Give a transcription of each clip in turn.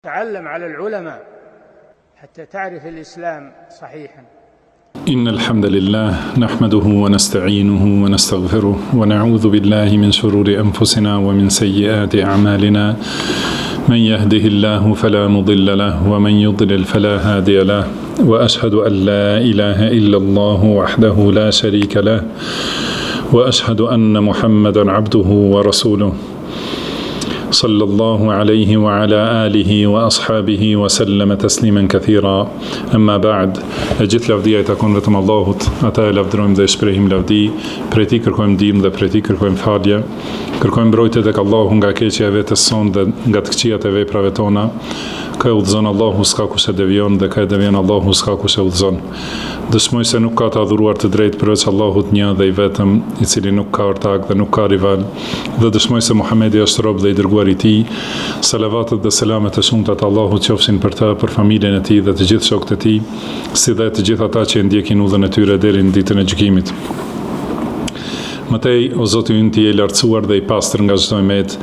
تعلم على العلماء حتى تعرف الإسلام صحيحا. إن الحمد لله نحمده ونستعينه ونستغفره ونعوذ بالله من شرور أنفسنا ومن سيئات أعمالنا من يهده الله فلا مضل له ومن يضلل فلا هادي له وأشهد أن لا إله إلا الله وحده لا شريك له وأشهد أن محمدا عبده ورسوله صلى الله عليه وعلى آله وأصحابه وسلم تسليما كثيرا أما بعد gjithë lavdia I takon vetëm Allahut, ata e lavdërojmë dhe shprehim lavdi, prej tij kërkojmë ndihmë dhe prej tij kërkojmë falje, kërkojmë mbrojtje tek Allahu nga keqja e vetes sonë dhe nga të këqijat e veprave tona. Ka e udhëzon Allahu, s'ka kush e devion, dhe ka e devion Allahu, s'ka kush e udhëzon. Dëshmoj se nuk ka të adhuruar të drejtë përveç Allahut një dhe I vetëm, I cili nuk ka ortak dhe nuk ka rival, dhe dëshmoj se Muhamedi është rob dhe I dërguar I tij. Salavatet dhe selamet e shumta të Allahut qofshin për ta, për familjen e tij dhe të gjithë shokët e tij, si dhe të gjithë ata që ndjekin udhën e tyre deri në ditën e gjykimit. Mëtej, o Zoti ynë, Ti je I lartësuar dhe I pastër nga çdo mëet.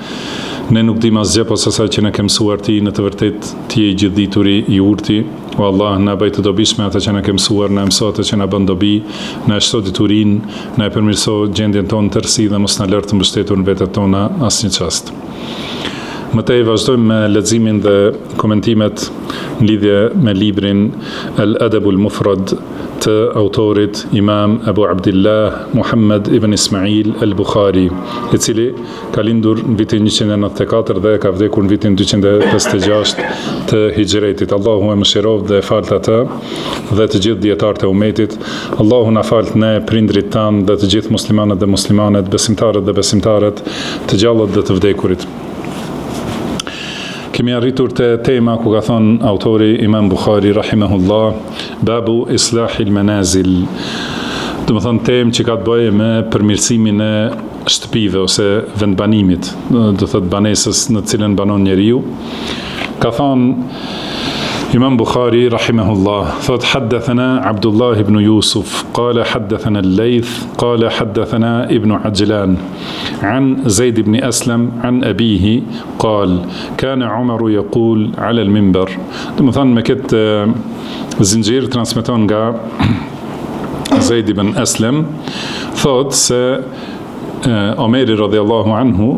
Ne nuk dim asgjë posa asaj që na ke mësuar Ti, në të vërtetë Ti je I gjithdituri, I urti. O Allah, na bëj të dobishme ata që na ke mësuar, na mëso ata që na bën dobi, na shto diturinë, na e përmirëso gjendjen tonë tërësi dhe mos na lër të mbështetur në vetet tona asnjë çast. Mëtej vazhdojmë me leximin dhe komentimet në lidhje me librin Al-Adabul Mufrad të autorit Imam Abu Abdillah Muhammad ibn Ismail al-Bukhari, I cili ka lindur në vitin 194 dhe ka vdekur në vitin 256 të hijretit. Allahu e mëshiroft dhe falt atë dhe të gjithë dietarët e umetit. Allahu na falt ne, prindrit tanë dhe të gjithë muslimanët dhe muslimanet, besimtarët dhe besimtarët, të gjallët dhe të vdekurit. Kemi arritur te tema ku ka thonë autori Imam Bukhari rahimahullah, babu islahil manazil. Do të thonë temë që ka të bëjë me përmirësimin e shtëpive ose vendbanimit, do thotë banesës në të cilën banon njeriu. Ka thonë Imam Bukhari rahimahullah, thot حدثنا عبد الله بن يوسف قال حدثنا الليث قال حدثنا ابن عجلان عن زيد بن أسلم عن أبيه قال كان عمر يقول على المنبر. Do të thonë me këtë zinxhir transmeton nga Zeid ibn Aslam, thot se Omeri radhiyallahu anhu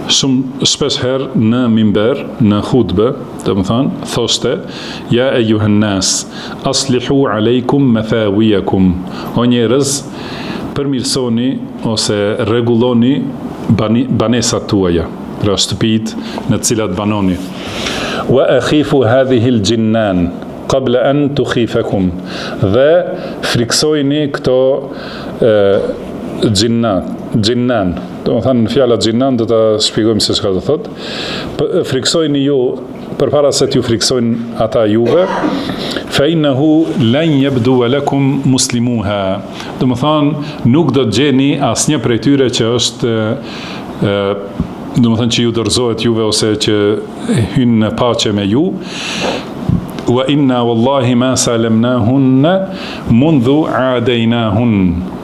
shumë shpesh herë në mimber, në hutbe, do të thonë, thoshte, ja ejuhen nas, aslihu alejkum mathawiyakum. O njerëz, përmirësoni ose rregulloni banesat tuaja, pra shtëpitë në të cilat banoni. Wa akhifu hadhihi al-jinnan qabla an tukhifakum. Dhe friksojni këto gjinnan. Do të thënë fjala xhinnan do ta shpjegojmë se çka do thot. Friksojni ju përpara se t'ju friksojnë ata juve. Fa innahu lan yabdu lakum muslimuha. Do të thënë nuk do të gjeni asnjë prej tyre që është do të thënë që ju dorëzohet juve ose që hyn në paqe me ju. Wa inna wallahi ma salamnahunna mundhu adainahun.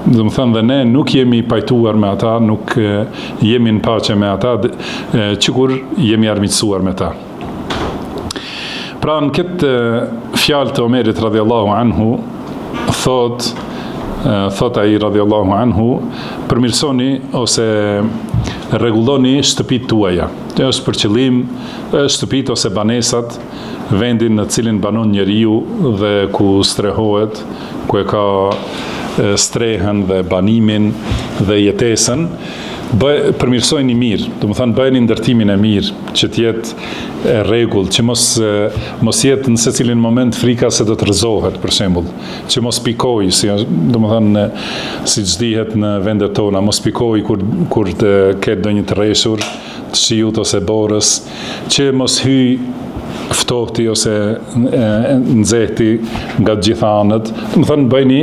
Do të thënë dhe ne nuk jemi pajtuar me ata, nuk jemi në paqe me ata, çikur jemi armiqësuar me ta. Pra në këtë fjalë të Omerit radhiyallahu anhu, thot ai radhiyallahu anhu, përmirësoni ose rregulloni shtëpitë tuaja. Kjo është për qëllim shtëpitë ose banesat, vendin në cilin banon njeriu dhe ku strehohet, ku e ka strehen dhe banimin dhe jetesën, përmirësojni mirë, do të thonë bëjeni ndërtimin e mirë, që të jetë rregull, që mos jetë në secilin moment frika se do të rrëzohet, për shembull, që mos pikoj, do të thonë siç dihet në vendet tona, mos pikoj kur të ketë ndonjë të rreshur, të shiut ose borës, që mos hyj ftohti ose nxehti nga të gjitha anët. Do të thonë bëjni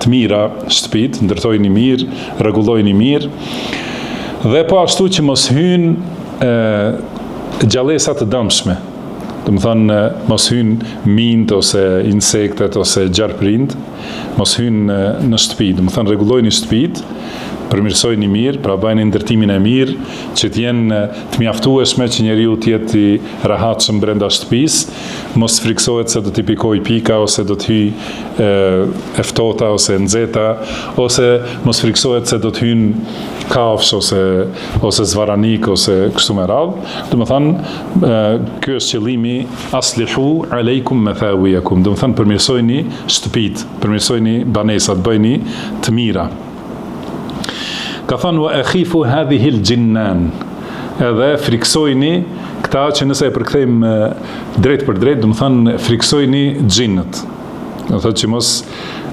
të mira shtëpitë, ndërtojini mirë, rregullojini mirë. Dhe po ashtu që mos hyjnë gjallësa të dëmshme. Do të thonë mos hyjnë mint ose insektet ose gjarprind, mos hyjnë në shtëpi. Do të thonë rregullojini shtëpitë përmirësojni mirë, pra bëjnë ndërtimin e mirë, që t'jenë të mjaftueshme që njeriu t'jetë i rahatshëm brenda shtëpisë, mos friksohet se do t'i pikoj pika, ose do t'hy e ftohta, ose nxehta, ose mos friksohet se do t'hyn kafsh, ose zvaranik, ose kështu me radhë. Do të thënë, ky është qëllimi, aslihu aleikum mathawiyakum. Do të thënë, përmirësojni shtëpitë, përmirësojni banesat, bëjni të mira. Ka thënë wa akhifu hadhihi al-jinnan. Edhe friksojni këta që nëse e përkthejmë drejt për drejt, do të thënë friksojni xhinët. Do thotë që mos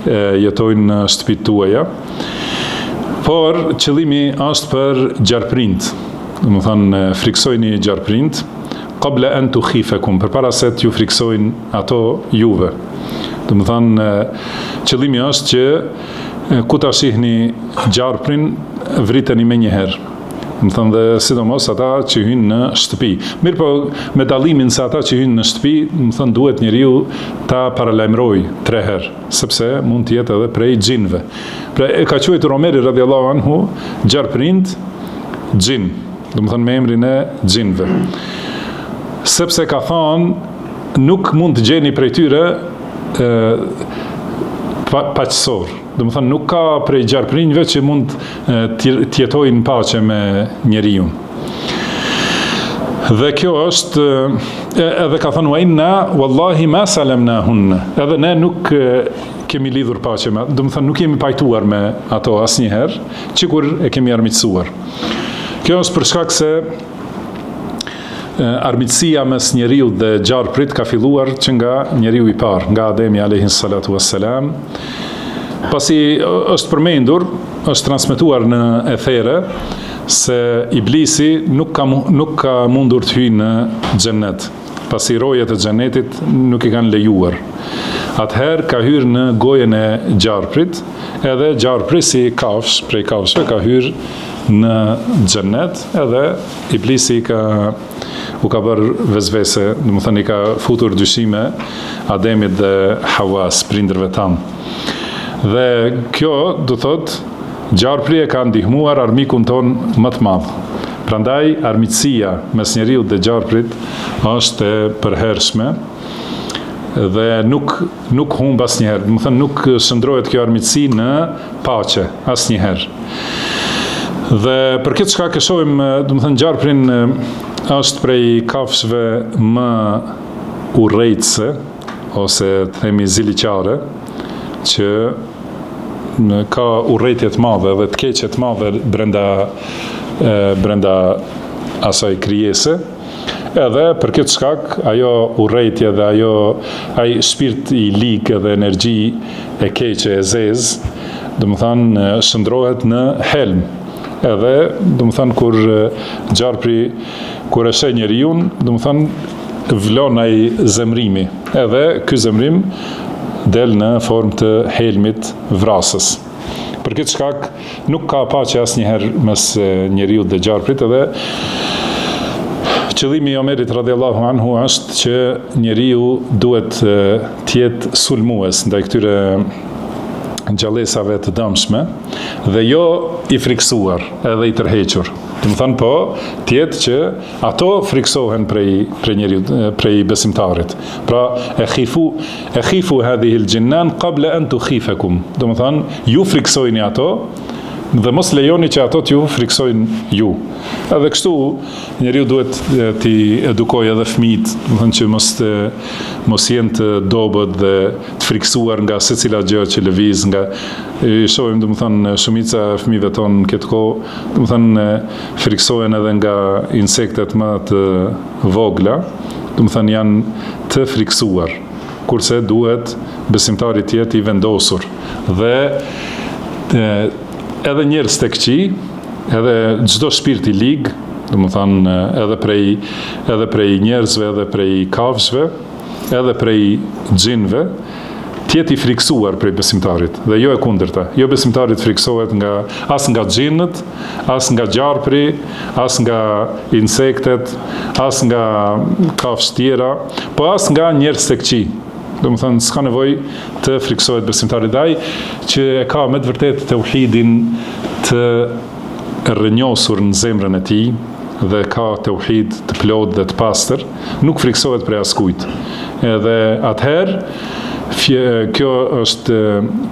jetojnë në shtëpitë tuaja. Por qëllimi është për gjarprind. Do të thënë friksojni gjarprind qabla an tukhifakum, përpara se t'ju friksojnë ato juve. Do të thënë qëllimi është që ku ta shihni gjarprin, vriteni me njëherë. Më thënë dhe sidomos ata që hynë në shtëpi. Mirë po me dallimin se ata që hynë në shtëpi, më thënë duhet njeriu ta paralajmëroj 3 herë, sepse mund të jetë edhe prej xhinëve. Pra e ka quajtur Omeri radhiyallahu anhu gjarprind xhin, do më thënë me emrin e xhinëve. Sepse ka thënë nuk mund të gjeni prej tyre paqësor. Do më thënë, nuk ka prej gjarprinjve që mund t'jetojnë paqe me njeriu. Dhe kjo është, edhe ka thënë, wa inna, wallahi ma salamna hunna. Edhe ne nuk kemi lidhur paqe me, do më thënë, nuk jemi pajtuar me ato asnjëherë, që kur e kemi armiqësuar. Kjo është për shkak se armiqësia mes njeriu dhe gjarprit ka filluar që nga njeriu i parë, nga Ademi alayhi salatu wassalam. Pasi është përmendur, është transmetuar në ethere se Iblisi nuk ka mundur të hyjë në xhennet, pasi rojet e xhennetit nuk i kanë lejuar. Atëherë ka hyrë në gojen e gjarprit, edhe gjarpri si kafsh, prej kafshëve ka hyrë në xhennet, edhe Iblisi u ka bërë vezvese, do të thënë i ka futur dyshime Ademit dhe Hawas, prindërve tanë. Dhe kjo, do thot, gjarpri e ka ndihmuar armikun ton më të madh. Prandaj armiqësia mes njeriu dhe gjarprit është e përhershme dhe nuk humb asnjëherë. Do të thënë nuk shndrohet kjo armiqësi në paqe asnjëherë. Dhe për këtë shkak e shohim, do të thënë gjarprin është prej kafshëve më urrejtëse, ose themi ziliqare, që ka urrejtje të madhe dhe të keqe të madhe brenda asaj krijese, edhe për këtë shkak ajo urrejtje dhe ai shpirt i ligë dhe energji e keqe e zezë, do të thënë shndrohet në helm. Edhe do të thënë kur gjarpri kur e sheh njeriu, do të thënë vlon ai zemrimi. Edhe ky zemrim del në formë të helmit vrasës. Për këtë shkak nuk ka paqe asnjëherë mes njeriu dhe gjarprit, edhe qëllimi i Omerit radhiyallahu anhu është që njeriu duhet të jetë sulmues ndaj këtyre gjallësave të dëmshme dhe jo i friksuar edhe i tërhequr. Do të thënë po, tjetë që ato friksohen prej besimtarit. Pra, e khifu hadhihi al-jinnan qabla an tukhifakum. Do të thënë, ju friksojni ato dhe mos lejoni që ato t'ju friksojnë ju. Edhe kështu, njeriu duhet t'i edukojë edhe fëmijët, do të thënë që mos jenë të dobët dhe të friksuar nga secila gjë që lëviz, nga i shohim, do të thënë, shumica e fëmijëve tonë këtë kohë, do të thënë, friksohen edhe nga insektet më të vogla, do të thënë janë të friksuar, kurse duhet besimtari të jetë i vendosur dhe edhe njerëz të këqij, edhe çdo shpirt i lig, do të thënë edhe prej njerëzve, edhe prej kafshëve, edhe prej xhinëve, të jetë i friksuar prej besimtarit dhe jo e kundërta. Jo besimtari të friksohet as nga xhinët, as nga gjarpri, as nga insektet, as nga kafshë tjera, po as nga njerëz të këqij. Domethënë s'ka nevojë të friksohet besimtari ndaj që e ka me të vërtetë tauhidin të rrënjosur në zemrën e tij dhe ka tauhid të plot dhe të pastër, nuk friksohet prej askujt. Edhe atëherë kjo është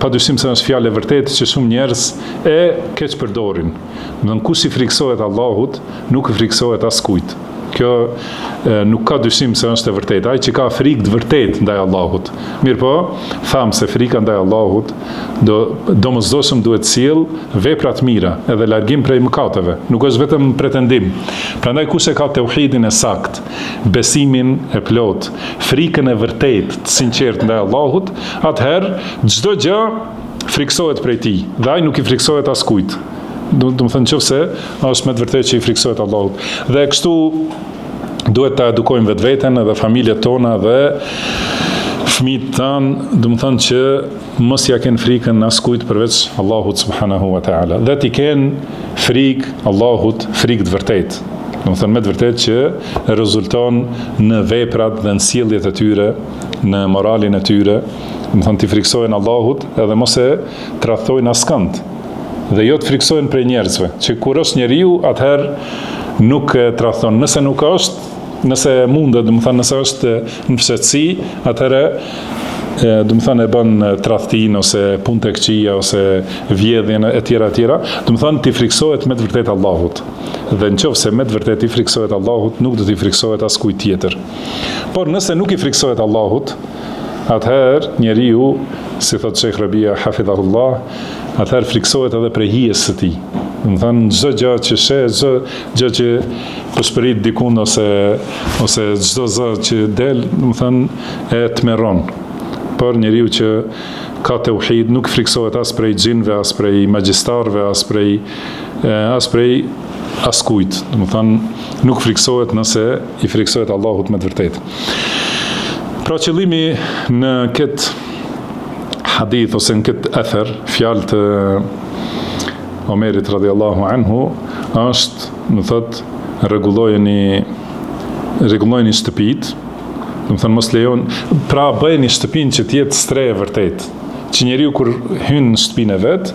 padyshim se është fjalë e vërtetë që shumë njerëz e keq përdorin. Domethënë kush i friksohet Allahut, nuk i friksohet askujt. Kjo nuk ka dyshim se është e vërtetë. Ai që ka frikë të vërtetë ndaj Allahut. Mirë po, tham se frika ndaj Allahut domosdoshëm duhet sjell vepra të mira edhe largim prej mëkateve. Nuk është vetëm pretendim. Prandaj kush e ka tauhidin e sakt, besimin e plot, frikën e vërtetë, të sinqertë ndaj Allahut, atëherë çdo gjë friksohet prej tij. Dhe ai nuk i friksohet askujt. Do të thënë nëse është me të vërtetë që i friksohet Allahut. Dhe kështu duhet ta edukojmë vetveten edhe familjet tona dhe fëmijët tanë, do të thënë që mos ja kenë frikën askujt përveç Allahut subhanahu wa taala. Dhe ti kenë frikë Allahut, frikë të vërtetë. Do të thënë me të vërtetë që rezulton në veprat dhe në sjelljet e tyre, në moralin e tyre. Do të thënë ti friksohen Allahut edhe mos e tradhtojnë askënd. Dhe jo të friksojnë prej njerëzve, që kur është njeriu, atëherë nuk tradhton. Nëse nuk është, nëse mundet, do të thënë nëse është në fshehtësi, atëherë do të thënë e bën tradhtin ose punë tek qija ose vjedhjen e tjera. Do të thënë ti friksohet me të vërtetë Allahut. Dhe nëse me të vërtetë i friksohet Allahut, nuk do t'i friksohet askujt tjetër. Por nëse nuk i friksohet Allahut, atëherë njeriu, si thot Sheikh Rabia hafidhahullah, atëherë friksohet edhe prej hijes së tij. Do të thënë çdo gjë që sheh, çdo gjë që po shpërit dikund ose çdo zë që del, do të thënë e tmerron. Por njeriu që ka tauhid nuk friksohet as prej xhinve, as prej magjistarëve, as prej askujt. Do të thënë nuk friksohet nëse i friksohet Allahut me të vërtetë. Pra qëllimi në këtë hadith ose në këtë ether, fjalë të Omerit radhiyallahu anhu, është, më thotë, rregullojeni shtëpitë, do të thënë mos lejon, pra bëjeni shtëpinë që të jetë stre e vërtet, që njeriu kur hyn në shtëpinë e vet,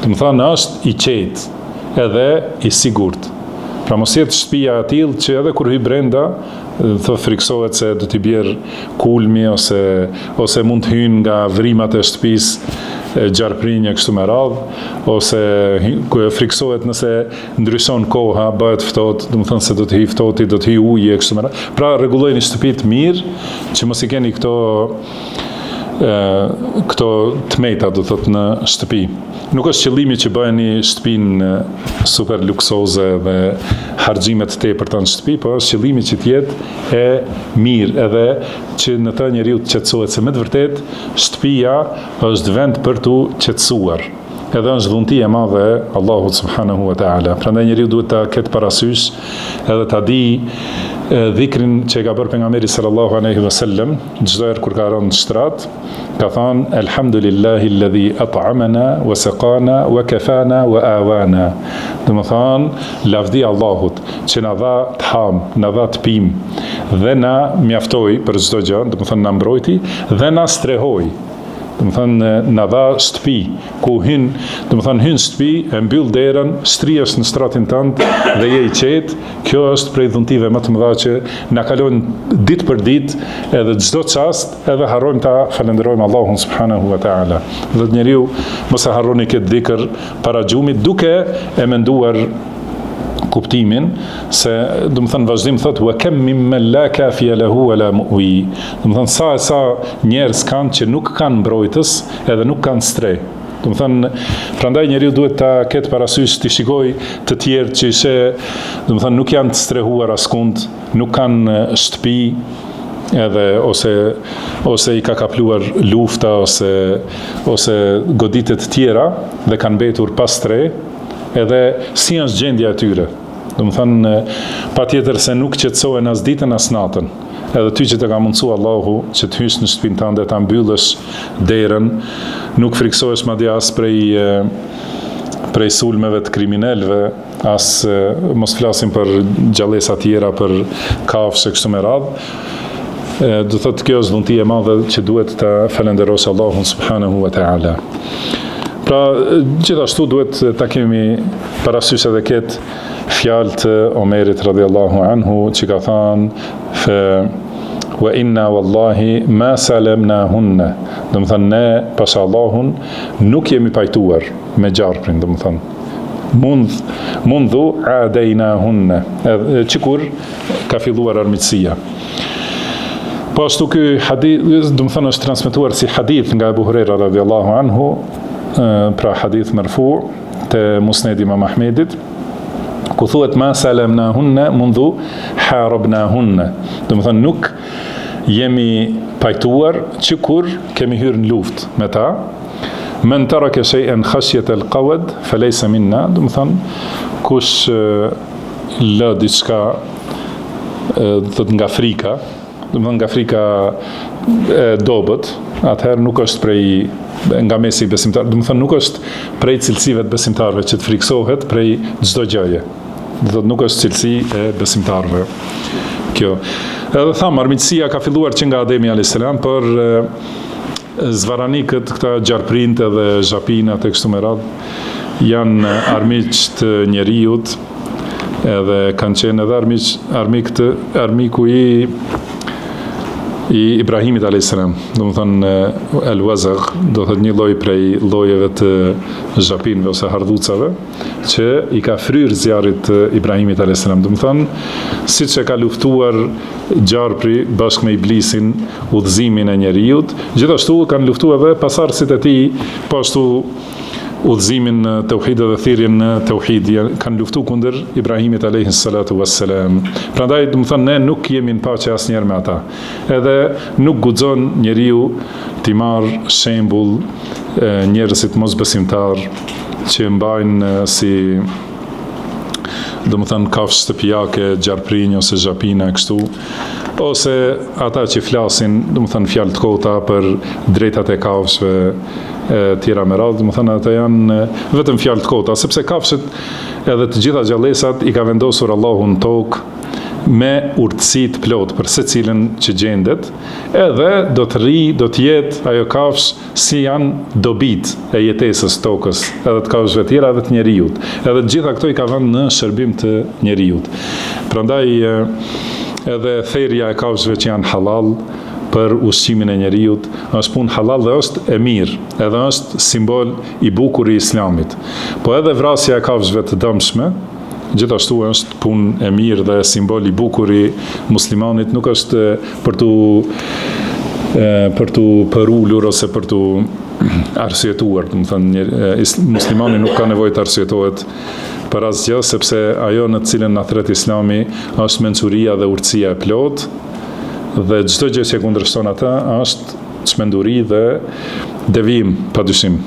do të thënë është i qetë edhe i sigurt. Pra mos jetë shtëpia e tillë që edhe kur hy brenda, friksohet se do t'i bjerë kulmi ose mund të hynë nga vrimat e shtëpisë gjarprinje kështu me radhë, ose friksohet nëse ndryshon koha, bëhet ftohtë, do të thënë se do të hy ftohti, do të hy ujë kështu me radhë. Pra rregullojeni shtëpitë mirë, që mos i keni këto tmeta, do thotë, në shtëpi. Nuk është qëllimi që bëheni shtëpinë super luksoze dhe harxhimet të tepërta në shtëpi, po është qëllimi që të jetë e mirë, edhe që në të njeriu të qetësohet, se me të vërtetë shtëpia është vend për tu qetësuar. Edhe është dhunti e madhe Allahut subhanahu wa taala. Prandaj njeriu duhet ta ketë parasysh edhe ta di dhikrin që e ka bërë pejgamberi sallallahu alaihi wasallam çdo herë kur ka rënë në shtrat, ka thënë elhamdulillahi alladhi at'amana wa saqana wa kafana wa awana. Do të thonë lavdi Allahut që na dha të ham, na dha të pim dhe na mjaftoi për çdo gjë, do të thonë na mbrojti dhe na strehoi. Do të thënë na dha shtëpi ku hyn, do të thënë hyn shtëpi, e mbyll derën, strihesh në stratin tënd dhe je i qetë. Kjo është prej dhuntive më të mëdha që na kalojnë ditë për ditë, edhe çdo çast, edhe harrojmë ta falenderojmë Allahun subhanahu wa taala. Dhe njeriu mos e harroni këtë dhikr para xhumit duke e menduar kuptimin, se do të thënë vazhdim thotë wa kam mimman la kafiya lahu wala mu'i. Do të thënë sa njerëz kanë që nuk kanë mbrojtës edhe nuk kanë streh. Do të thënë prandaj njeriu duhet ta ketë parasysh të shikojë të tjerë që do të thënë nuk janë të strehuar askund, nuk kanë shtëpi edhe ose i ka kapluar lufta ose goditje të tjera dhe kanë mbetur pa streh. Edhe si është gjendja e tyre. Do të thënë patjetër se nuk qetësohen as ditën as natën. Edhe ty që të ka mundsuar Allahu që të hysh në shtëpinë tënde, ta mbyllësh derën, nuk friksohesh madje as prej sulmeve të kriminalëve, as mos flasim për gjallësa tjera, për kafshë kështu me radhë. do thotë kjo është dhunti e madhe që duhet të falenderosh Allahun subhanahu wa taala. Pra gjithashtu duhet ta kemi parasysh edhe këtë fjalë të Omerit radhiyallahu anhu që ka thënë wa inna wallahi ma salamnahunna, do të thënë ne pas Allahun nuk jemi pajtuar me gjarprin, do të thënë mundhu adejnahunna, qikur ka filluar armiqësia. Po ashtu ky hadith, do të thënë është transmetuar si hadith nga Abu Huraira radhiyallahu anhu, pra hadith marfu te Musned Imam Ahmedit, ku thuhet ma salamnahunna mundhu harabnahunna, do të thënë nuk jemi pajtuar qikur kemi hyrë në luftë me ta. Men taraka shay'an khashyata al-qawad falaysa minna, do të thënë kush lë diçka thot nga frika, do të thënë nga frika e dobët, atëherë nuk është prej nga mesi besimtar, do të thënë nuk është prej cilësive të besimtarëve që të friksohet prej çdo gjëje. Do thotë nuk është cilësi e besimtarëve. Kjo. Edhe tham armiqësia ka filluar që nga Ademi alayhis salam, për zvaranikët, këta gjarprinët dhe zhapinat e kështu me radhë janë armiq të njeriut, edhe kanë qenë edhe armiku i Ibrahimit alayhis salam, do të thonë el-wazagh, do të thotë një lloj prej llojeve të zhapinëve ose hardhucave që i ka fryrë zjarrit Ibrahimit alayhis salam, do të thonë siç e ka luftuar gjarpri bashkë me iblisin udhëzimin e njeriut, gjithashtu kanë luftuar edhe pasardhësit e tij, po ashtu udhëzimin në tauhid dhe thirrjen në tauhid, kanë luftuar kundër Ibrahimit alayhi salatu wassalam. Prandaj do të thonë ne nuk jemi në paqe asnjëherë me ata. Edhe nuk guxon njeriu t'i marrë shembull njerëzit mosbesimtar që mbajnë si do të thonë kafshë shtëpiake, gjarprinj ose zhapina kështu, ose ata që flasin, do të thonë fjalë të kota për drejtat e kafshëve tjera me radhë, do të thonë ata janë vetëm fjalë të kota, sepse kafshët edhe të gjitha gjallësat i ka vendosur Allahu në tokë me urtësi të plot për secilin që gjendet, edhe do të jetë ajo kafshë si janë dobit e jetesës tokës, edhe të kafshëve tjera edhe të njeriut. Edhe të gjitha këto i ka vënë në shërbim të njeriut. Prandaj edhe therrja e kafshëve që janë halal për ushqimin e njeriut është punë halal dhe është e mirë, edhe është simbol i bukur i Islamit. Po edhe vrasja e kafshëve të dëmshme gjithashtu është punë e mirë dhe simbol i bukur i muslimanit, nuk është për tu përulur ose për tu arsyetuar, do të thënë muslimani nuk ka nevojë të arsyetohet për asgjë, sepse ajo në të cilën na thret Islami është mençuria dhe urtësia e plot, dhe çdo gjë që kundërshton atë është çmenduri dhe devijim padyshim.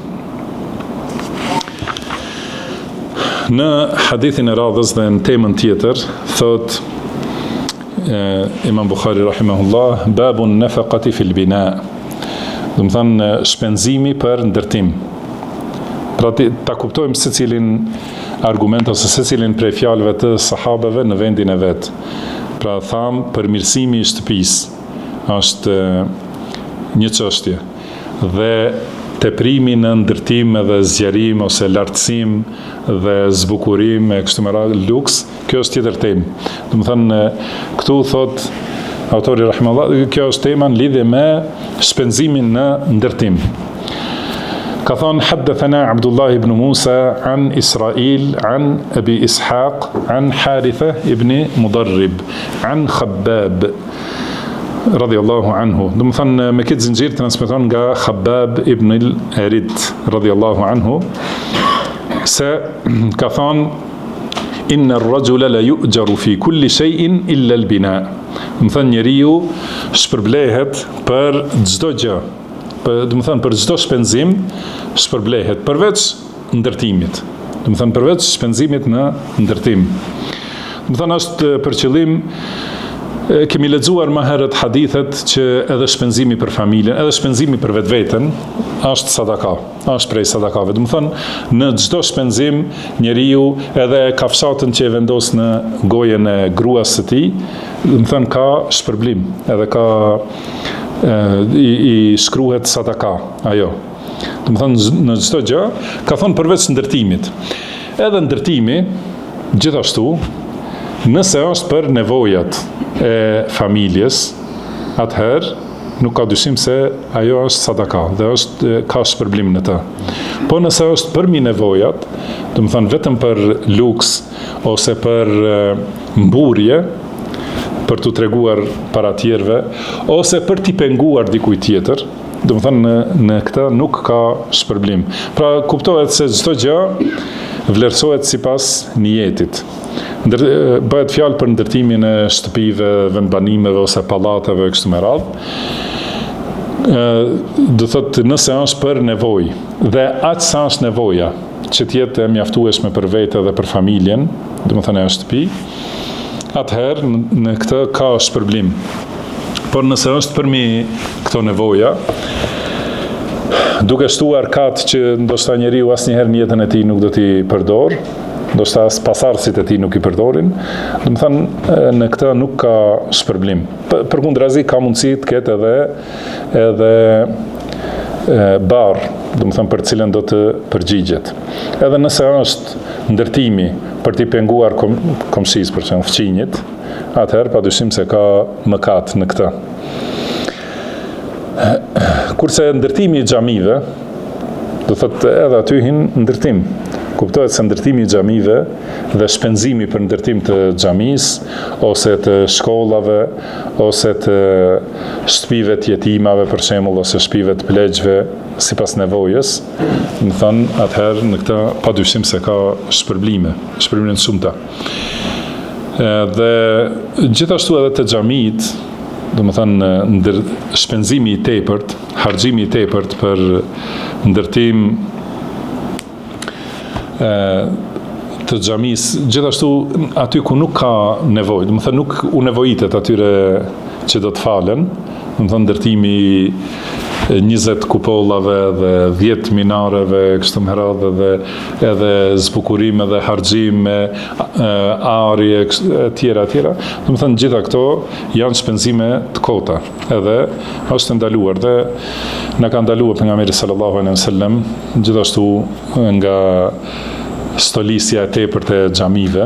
Në hadithin e radhës dhe në temën tjetër, thot Imam Bukhari rahimahullah, babun nafaqati fil bina, do të thënë shpenzimi për ndërtim. Pra ta kuptojmë secilin argument ose secilin prej fjalëve të sahabeve në vendin e vet. Pra tham përmirësimi i shtëpisë është një çështje, dhe teprimi në ndërtim dhe zgjerim ose lartësim dhe zbukurim e kështu me radhë, luks, kjo është tjetër temë. Do të thënë këtu thot autori rahimahullah, kjo është tema në lidhje me shpenzimin në ndërtim. Ka thonë haddathana Abdullah ibn Musa an Israil an Abi Ishaq an Haritha ibn Mudarrib an Khabbab radhiyallahu anhu. Do të thënë me këtë zinxhir transmeton nga Khabbab ibn al-Arid radhiyallahu anhu se ka thonë inna ar-rajula la yu'jaru fi kulli shay'in illa al-bina. Do të thënë njeriu shpërblehet për çdo gjë. Do të thënë për çdo shpenzim shpërblehet përveç ndërtimit. Do të thënë përveç shpenzimit në ndërtim. Do të thënë është për qëllim Kemi lexuar më herët hadithet që edhe shpenzimi për familjen, edhe shpenzimi për vetveten është sadaka, është prej sadakave. Do të thonë, në çdo shpenzim njeriu edhe kafshatën që e vendos në gojen e gruas së tij, do të thonë ka shpërblim, edhe ka i shkruhet sadaka ajo. Do të thonë në çdo gjë, ka thonë përveç ndërtimit. Edhe ndërtimi gjithashtu, nëse është për nevojat e familjes, atëherë nuk ka dyshim se ajo është sadaka dhe ka shpërblim në të. Po nëse është për mi nevojat, do të thonë vetëm për luks ose për mburje, për t'u treguar para tjerëve, ose për t'i penguar dikujt tjetër, do të thonë në këtë nuk ka shpërblim. Pra kuptohet se çdo gjë vlerësohet sipas niyetit. Bëhet fjalë për ndërtimin e shtëpive, vendbanimeve ose pallateve kështu me radhë. Do thotë nëse është për nevojë dhe aq sa është nevoja, që të jetë e mjaftueshme për vete dhe për familjen, domethënë në shtëpi, atëherë në këtë ka shpërblim. Por nëse është për mi këto nevoja, duke shtuar katë që ndoshta njeriu asnjëherë në jetën e tij nuk do t'i përdor, ndoshta as pasardhësit e tij nuk i përdorin, do të thonë në këtë nuk ka shpërblim. Përkundrazi ka mundësi të ketë edhe barr, do të thonë për cilën do të përgjigjet. Edhe nëse është ndërtimi për t'i penguar komshisë, për shembull fëmijët, atëherë padyshim se ka mëkat në këtë. Kurse ndërtimi i xhamive, do thotë edhe aty hin ndërtim. Kuptohet se ndërtimi i xhamive dhe shpenzimi për ndërtim të xhamisë ose të shkollave ose të shtëpive të jetimave për shembull ose shtëpive të pleqve sipas nevojës, do thonë atëherë në këtë padyshim se ka shpërblime të shumta. Dhe gjithashtu edhe të xhamit, do të thonë shpenzimi i tepërt, harxhimi i tepërt për ndërtim të xhamisë, gjithashtu aty ku nuk ka nevojë, do të thonë nuk u nevojitet atyre që do të falen, do të thonë ndërtimi 20 kupollave dhe 10 minareve kështu me radhë dhe edhe zbukurime dhe harxhime, arje e tjera. Do të thonë gjitha këto janë shpenzime të kota, edhe është ndaluar dhe na ka ndaluar pejgamberi sallallahu alaihi wasallam gjithashtu nga stolisja e tepërt e xhamive.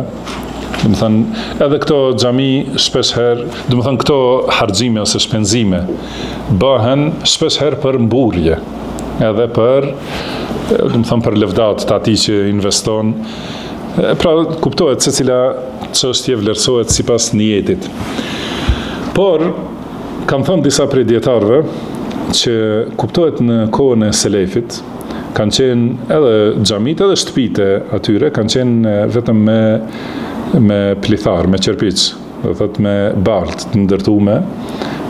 Do të thonë edhe këto xhami shpesh herë, do të thonë këto harxhime ose shpenzime bëhen shpesh herë për mburje, edhe për, do të thonë për lëvdat të atij që investon. Pra kuptohet se cila çështje vlerësohet sipas niyetit. Por kanë thënë disa prej dietarëve që kuptohet në kohën e selefit, kanë qenë edhe xhamit edhe shtëpitë atyre kanë qenë vetëm me plithar, me qerpiç, do thotë me balt të ndërtume.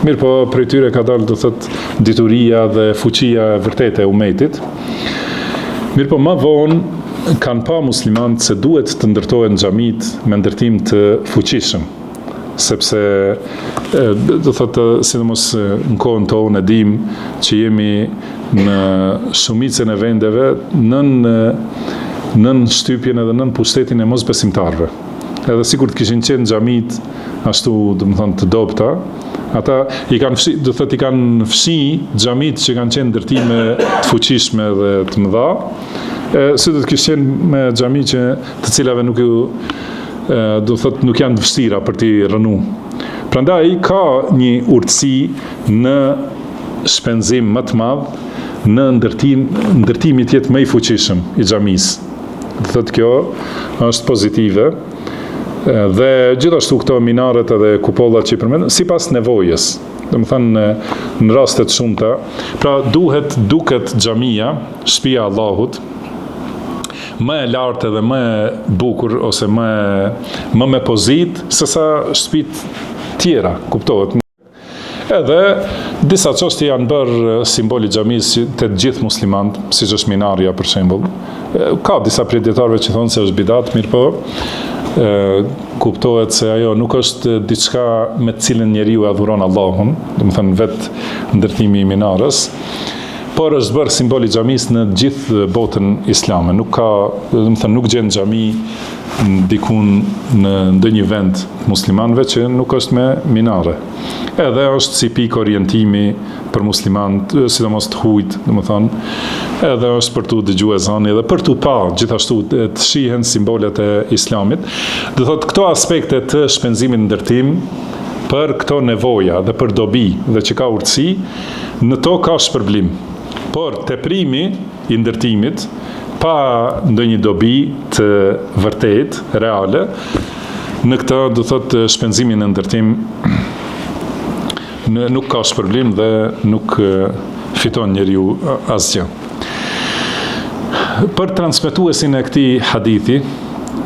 Mirë po prej tyre ka dalë, do thotë dituria dhe fuqia e vërtetë e umetit. Mirë po më vonë kanë pa muslimanët se duhet të ndërtohen xhamit me ndërtim të fuqishëm, sepse do thotë sidomos në kohën tonë e dim që jemi në shumicën e vendeve nën shtypjen edhe nën pushtetin e mosbesimtarëve. Edhe sikur të kishin qenë xhamit ashtu, do të thonë të dobta, ata i kanë fshi xhamit që kanë qenë ndërtime të fuqishme dhe të mëdha, si do të kishin qenë me xhami që të cilave nuk janë të vështira për t'i rënu. Prandaj ka një urtësi në shpenzim më të madh në ndërtimi të jetë më i fuqishëm i xhamisë. Do thotë kjo është pozitive. Dhe gjithashtu këto minaret edhe kupollat që i përmendën sipas nevojës. Do të thënë në raste të shumta, pra duket xhamia, shtëpia e Allahut, më e lartë dhe më e bukur ose më me pozitë se sa shtëpitë tjera, kuptohet. Edhe disa çështje janë bërë simboli xhamisë të gjithë muslimanët, siç është minarja për shembull. Ka disa prej dietarëve që thonë se është bidat, mirë po kuptohet se ajo nuk është diçka me të cilën njeriu e adhuron Allahun, domethënë vetë ndërtimi i minarës, por është bërë simboli xhamisë në gjithë botën islame. Nuk ka, domethënë nuk gjen xhami dikun në ndonjë vend muslimanëve që nuk është me minare. Edhe është si pikë orientimi për muslimanët, sidomos të huajt, domethënë, edhe është për tu dëgjuar ezani dhe për tu pa gjithashtu të shihen simbolet e Islamit. Do thotë këto aspekte të shpenzimit në ndërtim për këto nevoja dhe për dobi dhe që ka urtësi, në to ka shpërblim. Por teprimi i ndërtimit pa ndonjë dobi të vërtet, reale, në këtë do thotë shpenzimin në ndërtim nuk ka shpërblim dhe nuk fiton njeriu asgjë. Për transmetuesin e këtij hadithi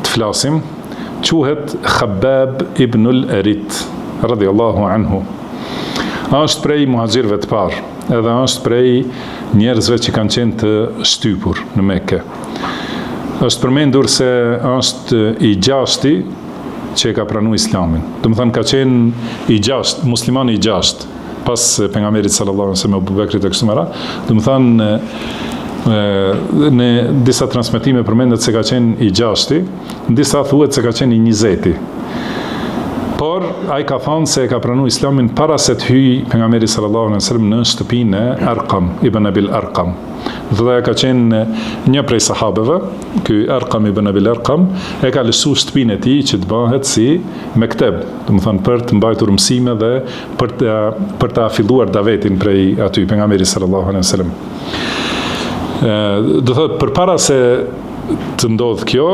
të flasim, quhet Khabbab ibnul Arit, radhiyallahu anhu. Është prej muhaxhirëve të parë, edhe është prej njerëzve që kanë qenë të shtypur në Mekë. Është përmendur se është i gjashti që e ka pranuar Islamin. Domethënë ka qenë i gjashtë, musliman i gjashtë pas pejgamberit sallallahu alaihi wasallam Abu Bekrit e kështu me radhë. Domethënë në disa transmetime përmendet se ka qenë i gjashti, në disa thuhet se ka qenë i 20. Por ai ka thënë se e ka pranuar Islamin para se të hyjë pejgamberi sallallahu alaihi wasallam në shtëpinë e Arqam ibn Abil Arqam. Dhe ka qenë një prej sahabeve, ky Arqam ibn Abil Arqam, e ka lësu shtëpinë e tij që të bëhet si mekteb, domethënë për të mbajtur mësime dhe për ta filluar davetin prej aty pejgamberi sallallahu alaihi wasallam. Do thotë përpara se të ndodh kjo,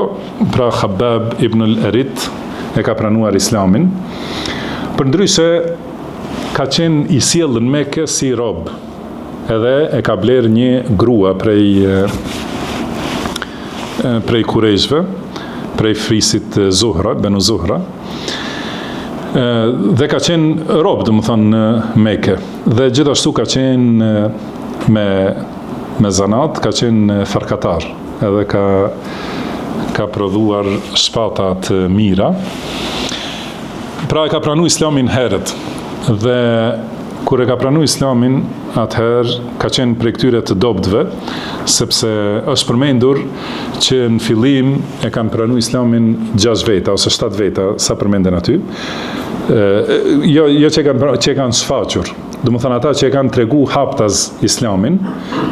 pra Khabbab ibn al-Arit e ka pranuar Islamin. Përndryshe ka qenë i sjellën në Mekë si rob, edhe e ka bler një grua prej Kurejshve, prej frisit Zuhra, Benu Zuhra, dhe ka qenë rob, domethënë në Mekë, dhe gjithashtu ka qenë me zanat, ka qenë farkatar, edhe ka prodhuar shpata të mira. Pra e ka pranuar Islamin herët, dhe kur e ka pranuar Islamin, atëherë ka qenë prej këtyre të dobtëve, sepse është përmendur që në fillim e kanë pranuar Islamin 6 veta ose 7 veta, sa përmenden aty. Jo që e kanë shfaqur. Domethënë ata që e kanë tregu haptaz Islamin,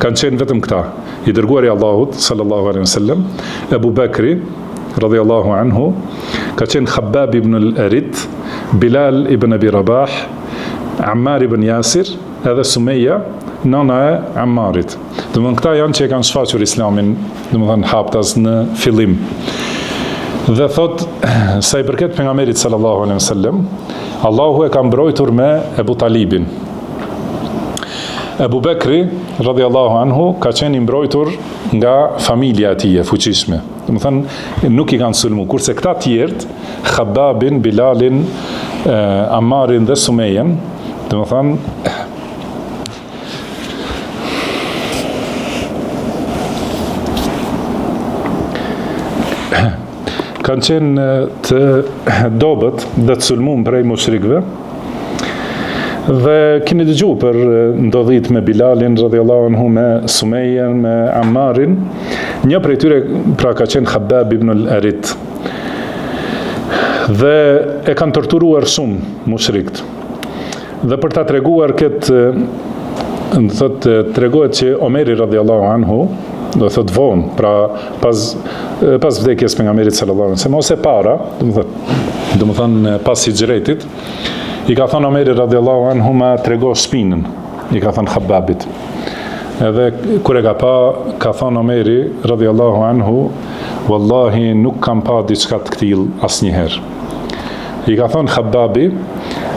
kanë qenë vetëm këta: i dërguari i Allahut sallallahu alaihi wasallam, Abu Bekri radhiyallahu anhu, ka qenë Khabbab ibn al-Arit, Bilal ibn Abi Rabah, Ammar ibn Yasir, edhe Sumeja, nana e Ammarit. Domethënë këta janë që e kanë shfaqur Islamin, domethënë haptaz në fillim. Dhe thot, sa i përket pejgamberit sallallahu alaihi wasallam, Allahu e ka mbrojtur me Ebu Talibin. Ebu Bekri, radhiyallahu anhu, ka qenë i mbrojtur nga familja e tij e fuqishme. Domethënë nuk i kanë sulmu, kurse këta tjerët, Khabbabin, Bilalin, Ammarin dhe Sumejen, domethënë kanë qenë të dobët dhe të sulmuar prej mushrikëve. Dhe keni dëgjuar për ndodhit me Bilalin radhiyallahu anhu, me Sumejen, me Ammarin. Një prej tyre pra ka qenë Khabbab ibn al-Arit. Dhe e kanë torturuar shumë mushrikët. Dhe për ta treguar këtë, thotë tregohet që Omeri radhiyallahu anhu, do thotë vonë, pra pas vdekjes pejgamberit sallallahu alaihi wasallam, ose para, domethënë pas hijretit, i ka thënë Omeri radhiyallahu anhu ma trego shpinën, i ka thënë Khabbabit. Edhe kur e ka pa, ka thënë Omeri radhiyallahu anhu, wallahi nuk kam pa diçka të tillë asnjëherë. I ka thënë Khabbabi,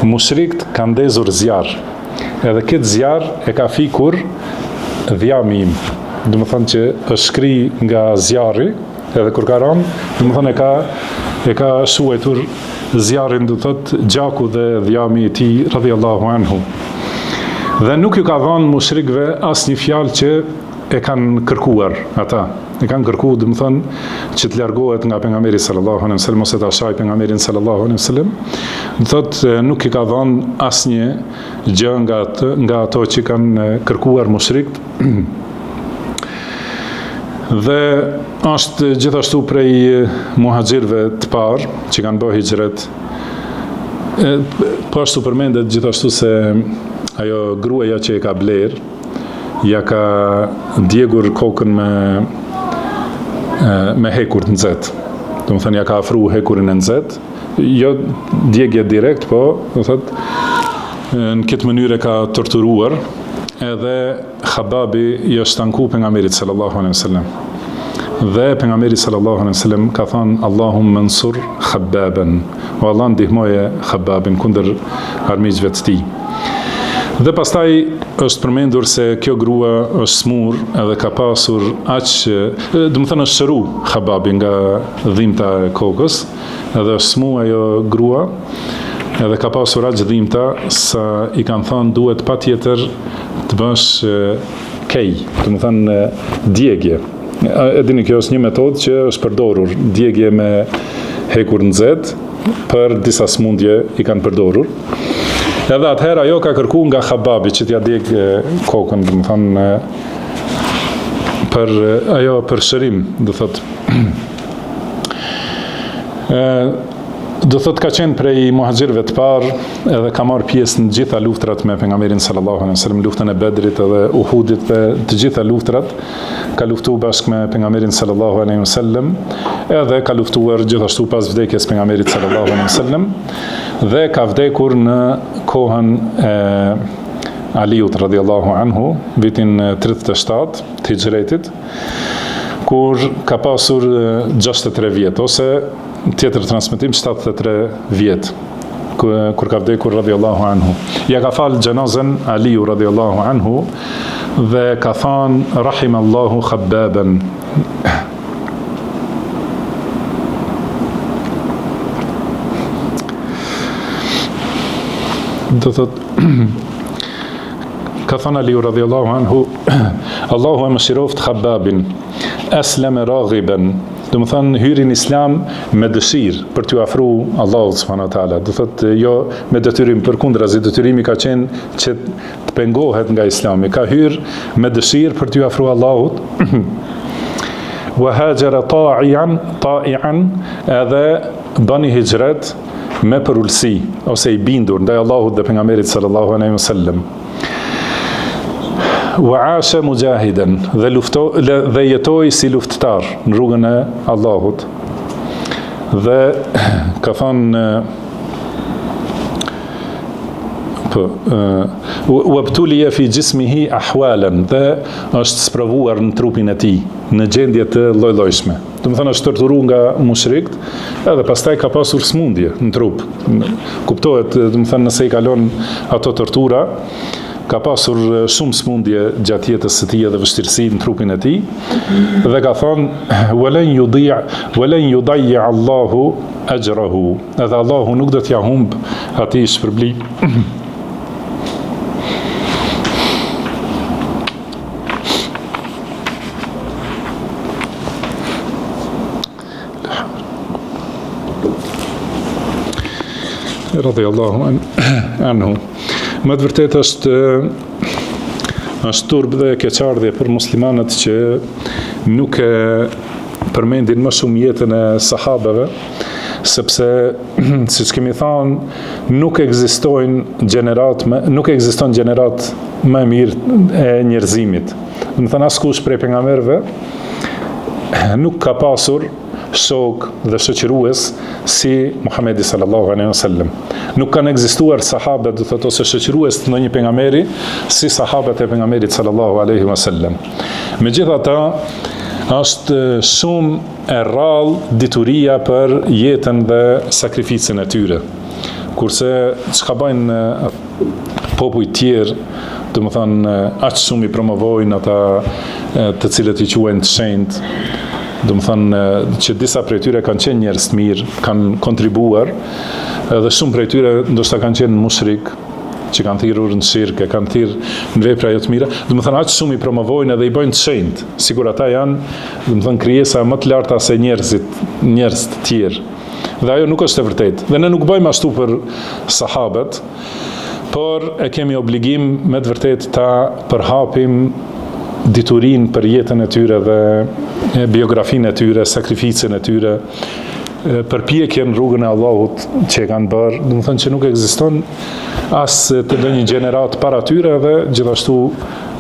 mushrikët kanë ndezur zjarr, edhe këtë zjarr e ka fikur dhjami im. Domethënë që është shkri nga zjarri, edhe kur ka rënë, domethënë e ka shuajtur zjarrin, do thotë gjaku dhe dhjami i tij radhiyallahu anhu. Dhe nuk ju ka dhënë mushrikëve asnjë fjalë që e kanë kërkuar ata. E kanë kërkuar, do të thonë, që të largohet nga pejgamberi sallallahu alaihi wasallam ose ta shaj pejgamberin sallallahu alaihi wasallam. Do thotë nuk i ka dhënë asnjë gjë nga ato që kanë kërkuar mushrikët. Dhe është gjithashtu prej muhaxhirëve të parë që kanë bërë hijret. Po ashtu përmendet gjithashtu se ajo gruaja që e ka bler, ja ka djegur kokën me hekur të nxehtë. Do të thënë ja ka afruar hekurin e nxehtë, jo djegje direkt, po do thotë në këtë mënyrë ka torturuar, edhe Khababi i është tanku pejgamberit sallallahu alaihi wasallam. Dhe pejgamberi sallallahu alaihi wasallam ka thënë Allahumma mansur Khababan, o Allah ndihmoje Khababin kundër armiqve të tij. Dhe pastaj është përmendur se kjo grua është smur edhe ka pasur aq, do të thënë është shëru Khababi nga dhimbta e kokës, edhe është smu ajo grua, edhe ka pasur aq dhimbta sa i kanë thënë duhet patjetër të bësh kej, do të thënë djegje. E dini, kjo është një metodë që është përdorur, djegje me hekur nxehtë për disa smundje i kanë përdorur. Edhe atëherë ajo ka kërku nga Khababi që t'ja djeg kokën, do të thonë për shërim, do thotë. Do thotë ka qenë prej muhaxhirëve të parë, edhe ka marrë pjesë në gjitha luftrat me pejgamberin sallallahu alaihi wasallam, luftën e Bedrit edhe Uhudit dhe të gjitha luftrat, ka luftuar bashkë me pejgamberin sallallahu alaihi wasallam, edhe ka luftuar gjithashtu pas vdekjes pejgamberit sallallahu alaihi wasallam, dhe ka vdekur në kohën e Aliut radhiyallahu anhu, vitin 37 të hijretit, kur ka pasur 63 vjet, ose tjetër transmetim 73 vjet, kur ka vdekur radhiyallahu anhu. Ja ka falë xhenazën Aliu radhiyallahu anhu dhe ka thënë rahimallahu Khabbaban. Do thotë ka thënë Aliu radhiyallahu anhu Allahu e mëshiroft Khabbabin, aslama raghiban, do të thënë hyri në Islam me dëshirë për t'u afruar Allahut subhanahu wa taala. Do thotë jo me detyrim, përkundrazi detyrimi ka qenë që të pengohet nga Islami. Ka hyrë me dëshirë për t'u afruar Allahut. Wa hajara ta'ian, edhe bani hijret me përulsi ose i bindur ndaj Allahut dhe pejgamberit sallallahu alaihi wasallam. Wa asha mujahidan, dhe jetoi si luftëtar në rrugën e Allahut. Dhe ka thënë wabtuliya fi jismihi ahwalan, dhe është sprovuar në trupin e tij në gjendje të lloj-llojshme. Do të thënë është torturuar nga mushrikët, edhe pastaj ka pasur smundje në trup. Kuptohet, do të thënë nëse i kalon ato tortura, ka pasur shumë smundje gjatë jetës së tij edhe vështirësi në trupin e tij, dhe ka thonë walan yudayya Allahu ajrahu, edhe Allahu nuk do t'ja humb atij shpërblim. Radhiyallahu anhu. Më të vërtet është turp dhe keqardhje për muslimanët që nuk e përmendin më shumë jetën e sahabeve, sepse, siç kemi thënë, nuk ekziston gjenerat më mirë e njerëzimit. Do të thënë askush prej pejgamberëve nuk ka pasur shok dhe shoqërues si Muhamedi sallallahu alaihi wasallam. Nuk kanë ekzistuar sahabët, do thotë, ose shoqërues të ndonjë pejgamberi si sahabët e pejgamberit sallallahu alaihi wasallam. Megjithatë, është shumë e rrallë dituria për jetën dhe sakrificën e tyre. Kurse çka bëjnë popujt tjerë, do të thonë aq shumë i promovojnë ata të cilët i quajnë të shenjtë, do të thonë që disa prej tyre kanë qenë njerëz të mirë, kanë kontribuar, edhe shumë prej tyre ndoshta kanë qenë mushrik, që kanë thirrur në shirk, kanë thirrur në vepra jo të mira, domethënë aq shumë i promovojnë edhe i bëjnë të shenjtë, sikur ata janë, domethënë krijesa më të larta se njerëz të tjerë. Dhe ajo nuk është e vërtetë. Dhe ne nuk bëjmë ashtu për sahabët, por e kemi obligim me të vërtetë ta përhapim diturinë për jetën e tyre dhe biografinë e tyre, sakrificën e tyre, përpjekjen rrugën e Allahut që e kanë bërë, do të thënë që nuk ekziston as të ndonjë gjenerat para tyre dhe gjithashtu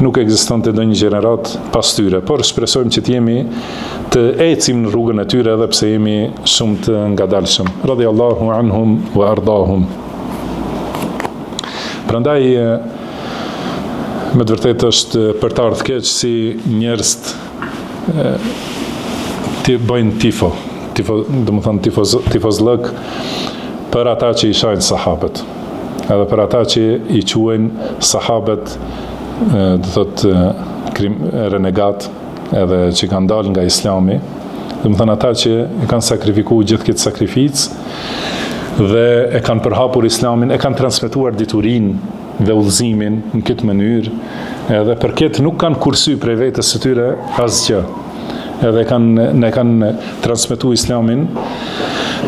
nuk ekziston të ndonjë gjenerat pas tyre, por shpresojmë që të ecim në rrugën e tyre edhe pse jemi shumë të ngadalshëm. Radiyallahu anhum wa ardahum. Prandaj me të vërtetë është për të ardhur keq si njerëz të bëjnë tifo, domethënë tifozllëk për ata që i shajnë sahabët, edhe për ata që i quajnë sahabët, do thotë renegat, edhe që kanë dalë nga Islami, domethënë ata që e kanë sakrifikuar gjithë këtë sakrificë dhe e kanë përhapur Islamin, e kanë transmetuar diturinë dhe udhëzimin në këtë mënyrë, edhe për këtë nuk kanë kursy prej vetes së tyre asgjë. Edhe ne kanë transmetuar Islamin,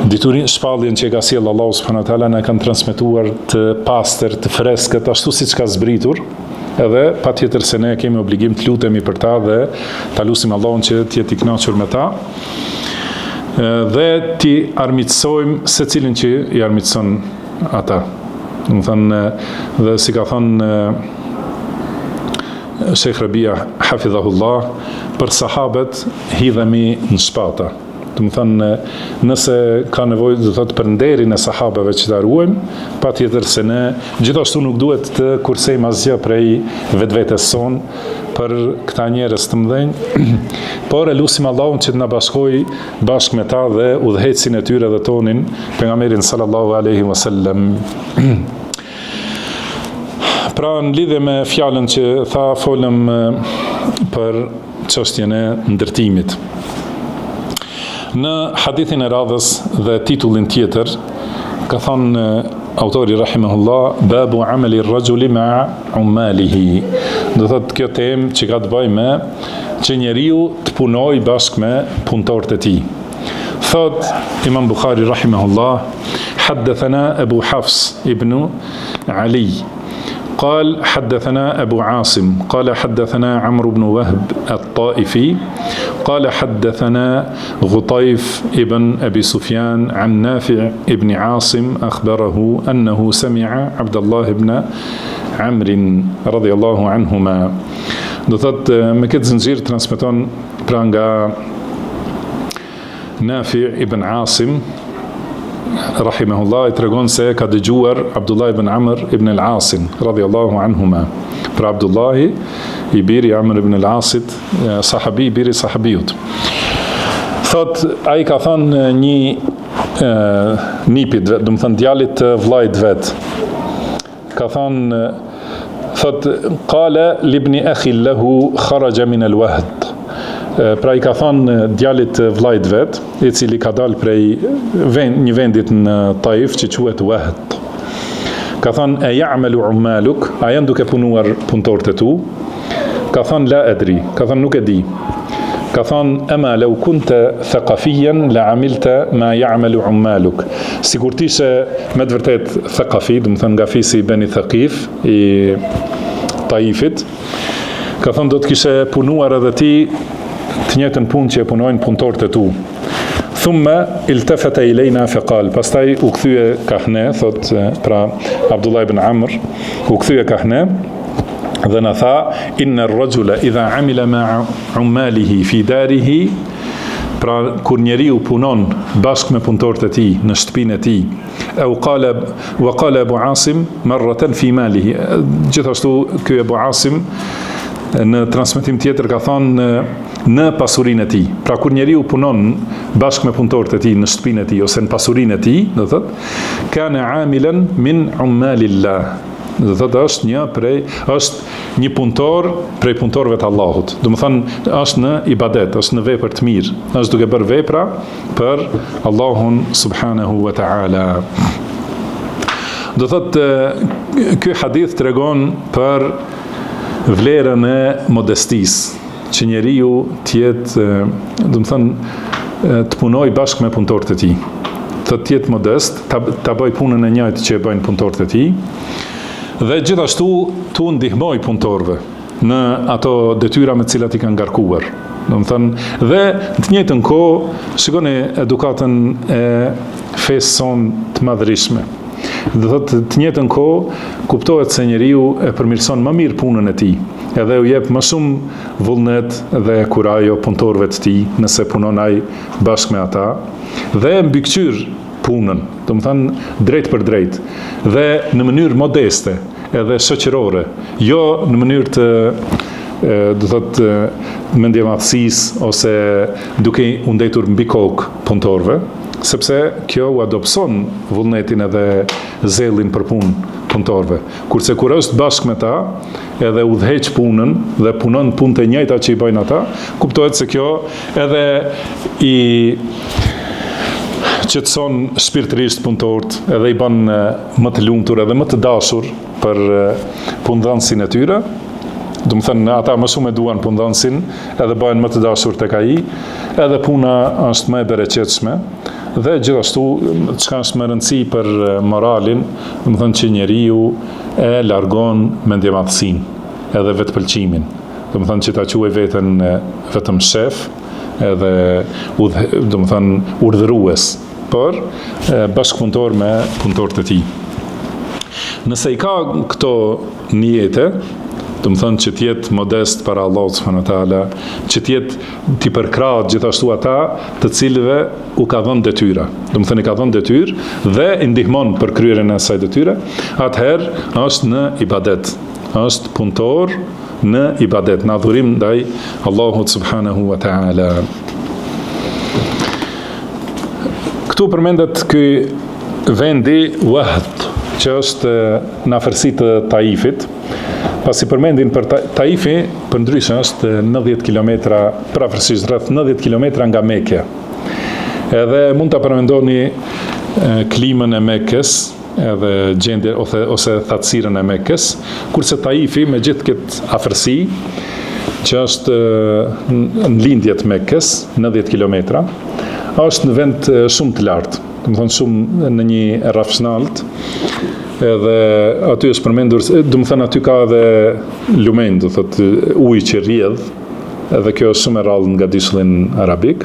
diturinë, shpalljen që e ka sjellë Allahu subhanahu wa taala, ne kanë transmetuar të pastër, të freskët, ashtu siç ka zbritur. Edhe patjetër se ne kemi obligim të lutemi për ta dhe ta lutim Allahun që të jetë i kënaqur me ta. Dhe ti armiqsojmë secilin që i armiqson ata. Do të thënë, dhe si ka thënë Sheikh Rabia hafidhahullah, për sahabët hidhemi në shpata. Do të thënë, nëse ka nevojë, do të thotë, për nderin e sahabëve që ta ruajmë, patjetër se ne gjithashtu nuk duhet të kursejmë asgjë prej vetvetes son për këta njerëz të mëdhenj, por e lutim Allahun që të na bashkojë bashkë me ta dhe udhëhecin e tyre dhe tonin pejgamberin sallallahu alaihi wasallam. Pra në lidhje me fjalën që folëm për çështjen e ndërtimit. Në hadithin e radhës dhe titullin tjetër, ka thënë autori rahimahullah, babu amali rajuli ma'a ummalihi. Do thotë kjo temë që ka të bëjë me që njeriu të punojë bashkë me punëtorët e tij. Thot Imam Bukhari rahimahullah, haddathana Abu Hafs ibn Ali قال حدثنا أبو عاصم قال حدثنا عمرو بن وهب الطائفي قال حدثنا غطيف ابن أبي سفيان عن نافع ابن عاصم أخبره أنه سمع عبد الله بن عمرو رضي الله عنهما. Do thot me këtë zinxhir transmeton pra nga Nafi ibn Asim rahimahullah, i tregon se ka dëgjuar Abdullah ibn Amr ibn al-Asin radhiyallahu anhuma. Pra Abdullahi i biri Amr ibn al-Asit, sahabi i biri sahabiut. Thot, ai ka thënë një nipit, do të thënë djalit të vllait vet. Ka thënë, thot, qala libni akhi lahu kharaja min al-wahd. Pra i ka thënë djalit vllait vet, i cili ka dalë prej një vendit në Taif që quhet Wahd. Ka thënë, e ya'malu ummaluk, a janë duke punuar punëtorët e tu? Ka thënë, la adri, ka thënë nuk e di. Ka thënë, ama law kunta thaqafiyan la amilta ma ya'malu ummaluk. Sikur ti se me të vërtet thaqafi, do të thënë nga fisi Bani Thaqif i Taifit, ka thënë do të kishe punuar edhe ti të njëjtën punë që e punojnë punëtorët e tu. Thumma iltafata ilayna faqal, pastaj u kthye kahne, thot pra Abdullah ibn Amr, u kthye kahne dhe na tha, inna ar-rajula idha amila ma'a ummalihi fi darihi, pra kur njeriu punon bashkë me punëtorët e tij në shtëpinë e tij, wa qala Abu Asim marratan fi malihi. Gjithashtu ky Abu Asim në transmetim tjetër ka thonë në pasurinë e tij. Pra kur njeriu punon bashkë me punëtorët e tij në shtëpinë e tij ose në pasurinë e tij, do thotë, kana amilan min ummalillah. Do thotë është një punëtor prej punëtorëve të Allahut. Do të thonë është në ibadet, është në vepër të mirë, është duke bërë vepra për Allahun subhanahu wa ta'ala. Do thotë, ky hadith tregon për vlerën e modestisë, që njeriu të jetë, do të thonë, të punoj bashkë me punëtorët e tij. Të jetë modest, ta bëj punën e njëjtë që e bëjnë punëtorët e tij, dhe gjithashtu tu ndihmoj punëtorëve në ato detyra me të cilat i kanë ngarkuar. Do të thonë, dhe në të njëjtën kohë, shikoni edukatën e fesë sonë të madhërishme. Do thotë, të njëjtën kohë kuptohet se njeriu e përmirëson më mirë punën e tij, edhe u jep më shumë vullnet dhe kurajo punëtorëve të tij nëse punon ai bashkë me ata, dhe mbikëqyr punën, do të thonë drejt për drejt, dhe në mënyrë modeste, edhe shoqërore, jo në mënyrë të do thotë mendjemadhësisë ose duke u ndetur mbi kokë punëtorëve, sepse kjo u adopson vullnetin edhe zellin për punë punëtorëve. Kurse kur është bashkë me ta, edhe udhëheq punën dhe punon punët e njëjta që i bëjnë ata, kuptohet se kjo edhe i qetëson shpirtërisht punëtorët, edhe i bën më të lumtur edhe më të dashur për punëdhënësin e tyre. Do të thënë, ata më shumë e duan punëdhënësin, edhe bëhen më të dashur tek ai, edhe puna është më e bereqetshme, dhe gjithashtu çka është më rëndësi për moralin, do të thënë që njeriu e largon mendjemadhësinë edhe vetpëlqimin. Do të thënë që ta quaj veten vetëm shef, edhe do të thënë urdhërues, por bashkëpunëtor me punëtorët e tij. Nëse i ka këto niyete, do të thënë që të jetë modest para Allahut subhanahu wa taala, që të jetë t'i përkrahet gjithashtu ata të cilëve u ka dhënë detyra. Do të thënë i ka dhënë detyrë dhe i ndihmon për kryerjen e asaj detyre, atëherë është në ibadet. Është punëtor në ibadet, në adhurim ndaj Allahut subhanahu wa taala. Këtu përmendet ky vendi Wahd, që është në afërsi të Taifit. Pasi përmendin për Taifi, për ndryshe është 90 km, përafërsisht rreth 90 km nga Mekja. Edhe mund ta përmendoni klimën e Mekës, edhe gjendje ose thatësirën e Mekës, kurse Taifi me gjithë këtë afërsi, që është në lindje të Mekës, 90 km, është në vend shumë të lartë, do të thonë shumë në një rrafshnalt, edhe aty është përmendur, do të thënë aty ka edhe lumen, do thotë ujë që rrjedh, edhe kjo është shumë e rrallë nga dishullin arabik,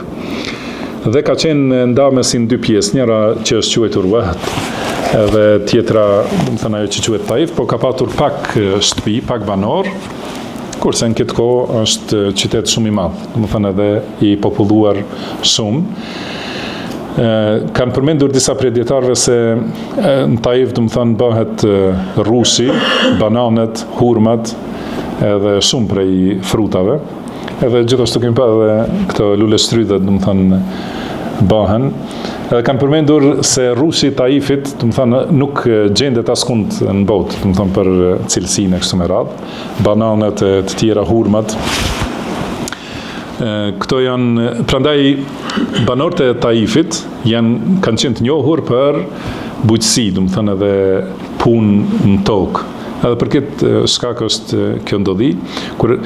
dhe ka qenë ndarë si në dy pjesë, njëra që është quajtur Wahd, edhe tjetra, do të thënë ajo që quhet Taif, po ka patur pak shtëpi, pak banor, kurse në këtë kohë është qytet shumë i madh, do të thënë edhe i populluar shumë. Kanë përmendur disa prej dietarëve se në Taif, do të thënë, bëhet rrushi, bananet, hurmat, edhe shumë prej frutave. Edhe gjithashtu kemi pa edhe këto luleshtrydhet, do të thënë, bëhen. Edhe kanë përmendur se rrushi i Taifit, do të thënë, nuk gjendet askund në botë, do të thënë për cilësinë e kështu me radhë. Bananet e të tjera, hurmat. Këto janë, prandaj banorët e Taifit kanë qenë të njohur për bujqësi, do të thënë edhe punë në tokë. Edhe për këtë shkak është kjo ndodhi, kur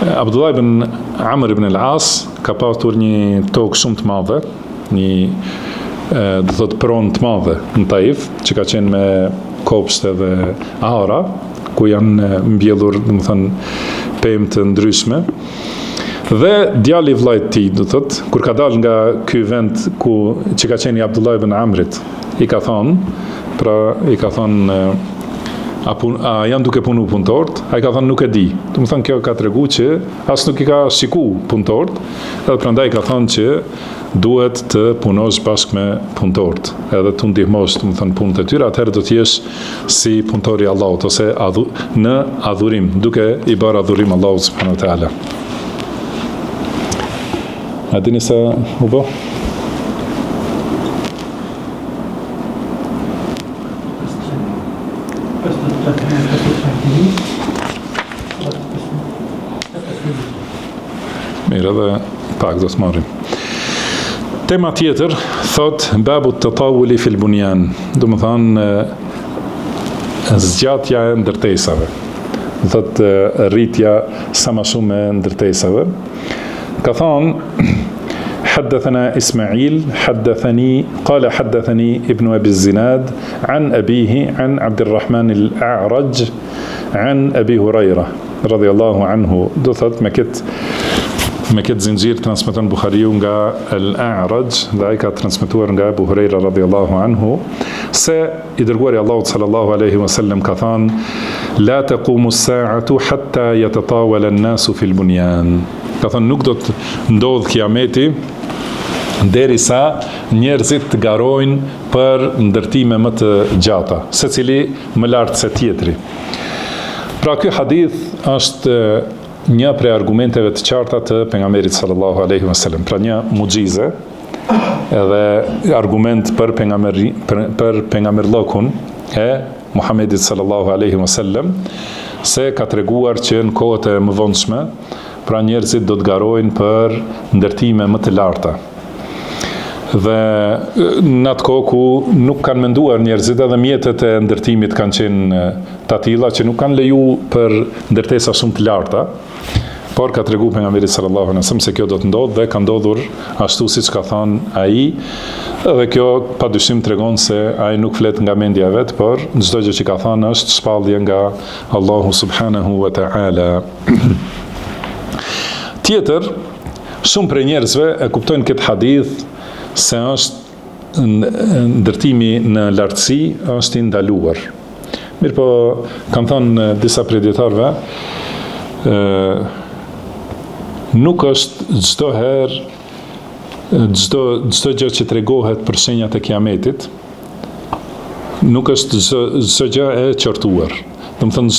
Abdullah ibn Amr ibn al-As ka pasur një tokë shumë të madhe, një do thotë pronë të madhe në Taif, që ka qenë me kopshte dhe ara, ku janë mbjellur, do të thënë, pemë të ndryshme. Dhe djali i vllajt të tij, do thotë, kur ka dalë nga ky vend që ka qenë i Abdullah ibn Amrit, i ka thonë, a janë duke punu punëtorët? Ai ka thënë nuk e di. Do të thonë kjo ka treguar që as nuk i ka shikuar punëtorët, edhe prandaj ka thënë që duhet të punosh bashkë me punëtorët, edhe të ndihmosh, do të thonë, punët e tyre, atëherë do të jesh si punëtori i Allahut ose në adhurim, duke i bërë adhurim Allahut subhanahu wa taala. A dini sa u bë? Mirë, edhe pak do të marrim. Tema tjetër thot babu tatawuli fil bunyan, do të thonë zgjatja e ndërtesave. Thotë rritja sa më shumë e ndërtesave. Ka thonë حدثنا إسماعيل قال حدثني ابن أبي الزناد عن أبيه عن عبد الرحمن الأعرج عن أبي هريرة رضي الله عنه. Do thot me këtë zinxhir transmeton Buhariu nga Al-A'raj, dhe ai ka transmetuar nga Abu Huraira radhiyallahu anhu se i dërguari Allahut sallallahu alaihi wasallam ka thënë: la taqumu as-sa'atu hatta yatatawala an-nasu fil bunyan. Ka thënë nuk do të ndodh kiameti derisa njerëzit të garojnë për ndërtime më të gjata, secili më lart se tjetri. Pra ky hadith është një prej argumenteve të qarta të pejgamberit sallallahu alaihi wasallam, pra një mucize edhe argument për pejgamberllokun e Muhamedit sallallahu alaihi wasallam, se ka treguar që në kohët e mëvonshme pra njerëzit do të garojnë për ndërtime më të larta. Dhe në atë kohë ku nuk kanë menduar njerëzit, edhe mjetet e ndërtimit kanë qenë të tilla që nuk kanë leju për ndërtesa shumë të larta, por ka tregu pejgamberi sallallahu alaihi wasallam se kjo do të ndodhë dhe ka ndodhur ashtu siç ka thënë ai, dhe kjo padyshim tregon se ai nuk flet nga mendja e vet, por çdo gjë që ka thënë është shpallje nga Allahu subhanahu wa ta'ala. Tjetër, shumë prej njerëzve e kuptojnë këtë hadith se është ndërtimi në lartësi është i ndaluar. Mirë po, kanë thënë disa prej dietarëve, nuk është çdo herë, çdo gjë që tregohet për shenjat e kiametit, nuk është çdo gjë e qortuar. Do të thënë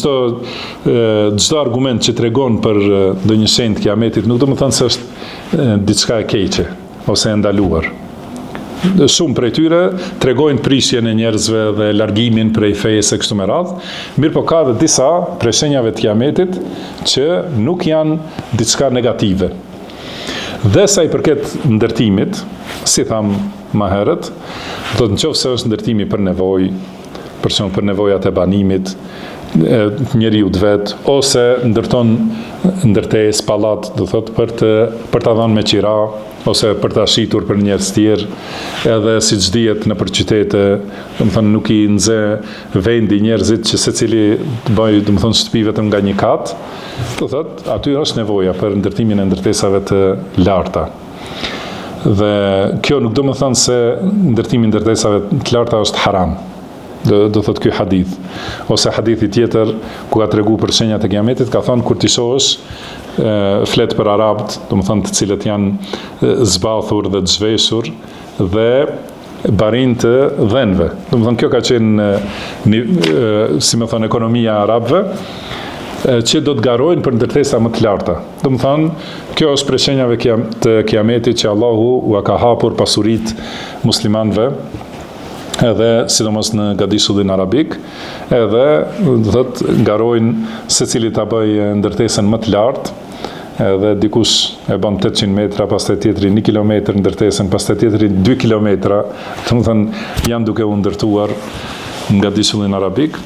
çdo argument që tregon për ndonjë shenjë të kiametit nuk do të thënë se është diçka e keqe ose e ndaluar. Shumë prej tyre tregojnë prishjen e njerëzve dhe largimin prej fesë e kështu me radhë, mirë po ka dhe disa prej shenjave të kiametit që nuk janë diçka negative. Dhe sa i përket ndërtimit, si tham më herët, do të nëse është ndërtimi për nevojë, për shembull për nevojat e banimit, njeriu vet, ose ndërton ndërtesë pallat, do thotë për ta dhënë me qira, ose për ta shitur për njerëz tjerë, edhe siç dihet në për qytete, do të thonë nuk i nxe vendi njerëzit që secili të bëjë, do të thonë shtëpi vetëm nga një kat, do thotë aty është nevoja për ndërtimin e ndërtesave të larta. Dhe kjo nuk do të thonë se ndërtimi i ndërtesave të larta është haram. Do thotë ky hadith, ose hadithi tjetër ku ka treguar për shenjat e kiametit, ka thonë kur ti shohësh flet për arabët, do të thonë të cilët janë zbathur dhe të zhveshur dhe barin të dhenve. Do të thonë kjo ka qenë si më thonë ekonomia e arabëve, që do të garojnë për ndërtesa më të larta. Do të thonë kjo është prej shenjave të kiametit që Allahu u ka hapur pasuritë muslimanëve, edhe sidomos në gadishullin arabik, edhe do thotë garojnë secili ta bëjë ndërtesën më të lartë, edhe dikush e bën 800 metra, pastaj tjetri 1 kilometër ndërtesën, pastaj tjetri 2 kilometra, do të thonë janë duke u ndërtuar në gadishullin arabik.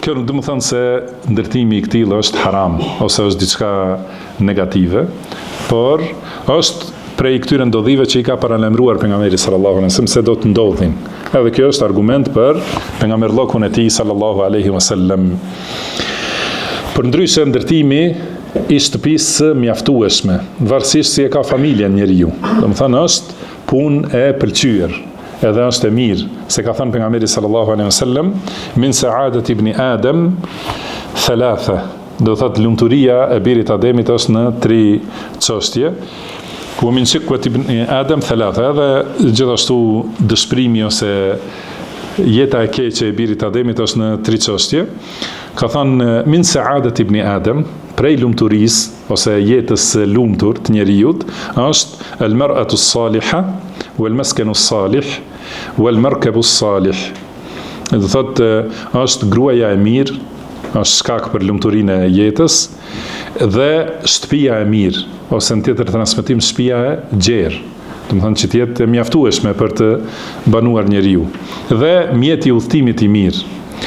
Kjo nuk do të thonë se ndërtimi i këtij është haram ose është diçka negative, por është prej këtyre ndodhive që i ka paralajmëruar pejgamberi sallallahu alaihi wasallam se do të ndodhin. Edhe kjo është argument për pejgamberllokun e tij sallallahu alaihi wasallam. Përndryshe ndërtimi i shtëpisë mjaftueshme, varësisht si e ka familjen njeriu. Domethënë është punë e pëlqyer, edhe është e mirë, se ka thënë pejgamberi sallallahu alaihi wasallam, min sa'adati ibn Adam thalatha. Do thotë lumturia e birit Ademit është në 3 çështje. Ku min shikwat ibn Adam thalatha, edhe gjithashtu dëshpërimi ose jeta e keqe e birit Ademit është në 3 çështje. Ka thënë min sa'adat ibn Adam, prej lumturisë ose jetës së lumtur të njerëzit është al-mar'atu s-saliha wal-maskanu s-salih wal-markabu s-salih. Do thotë është gruaja e mirë, është shkak për lumturinë e jetës, dhe shtëpia e mirë, ose në tjetër transmetim shtëpia e gjerë, do të thonë që të jetë mjaftueshme për të banuar njeriu, dhe mjeti i udhëtimit i mirë.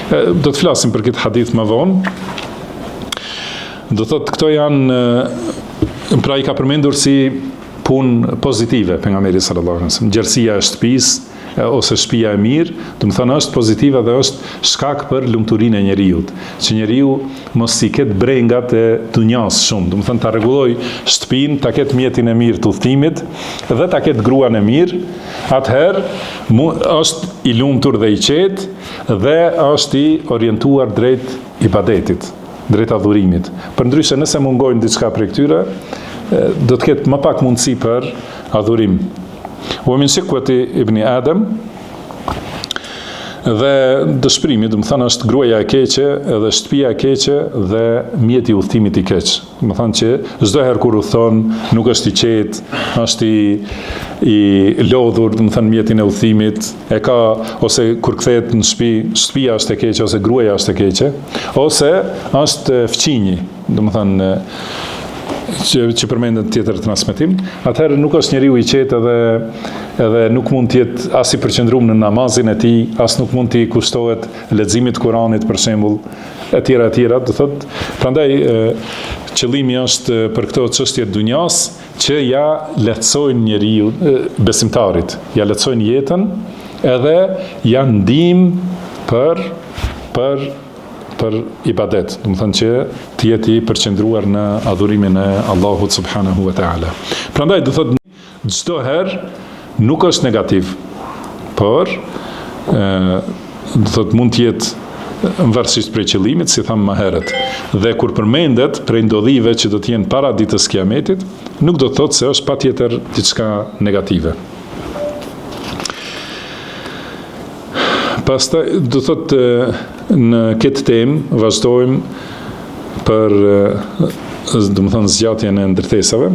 Do të flasim për këtë hadith më vonë. Do thotë këto janë, pra i ka përmendur si punë pozitive pejgamberi sallallahu alaihi wasallam. Gjerësia e shtëpisë ose shtëpia e mirë, do të thonë është pozitive dhe është shkak për lumturinë e njeriut. Që njeriu mos i ketë brengat e dunjas shumë, do të thonë ta rregulloj shtëpinë, ta ketë mjetin e mirë të udhëtimit dhe ta ketë gruan e mirë, atëherë është i lumtur dhe i qetë dhe është i orientuar drejt ibadetit, drejt adhurimit. Përndryshe nëse mungojnë diçka prej këtyre, do të ketë më pak mundësi për adhurim. Wa min shikwati ibn Adam, dhe dëshpërimi, do të thonë është gruaja e keqe, edhe shtëpia e keqe dhe mjeti i udhëtimit i keq. Do të thonë që çdo herë kur udhton nuk është i qetë, është i lodhur, do të thonë mjetin e udhëtimit e ka, ose kur kthehet në shtëpi, shtëpia është e keqe ose gruaja është e keqe, ose është fqinji, do të thonë që përmendet tjetër transmetim, atëherë nuk është njeriu i qetë edhe nuk mund të jetë as i përqendruar në namazin e tij, as nuk mund të kushtohet leximit të Kuranit për shembull, etj. Do thotë, prandaj qëllimi është për këto çështje të dunjas që ja lehtësojnë njeriu besimtarit, ja lehtësojnë jetën edhe janë ndihmë për ibadet, do të thonë që të jetë i përqendruar në adhurimin e Allahut subhanahu wa taala. Prandaj do thotë çdo herë nuk është negativ, por do thotë mund të jetë varësisht prej qëllimit, si thamë më herët. Dhe kur përmendet prej ndodhive që do të jenë para ditës kiametit, nuk do të thotë se është patjetër diçka negative. Pastaj do thotë në këtë temë vazhdojmë për do të thonë zgjatjen e ndërtesave.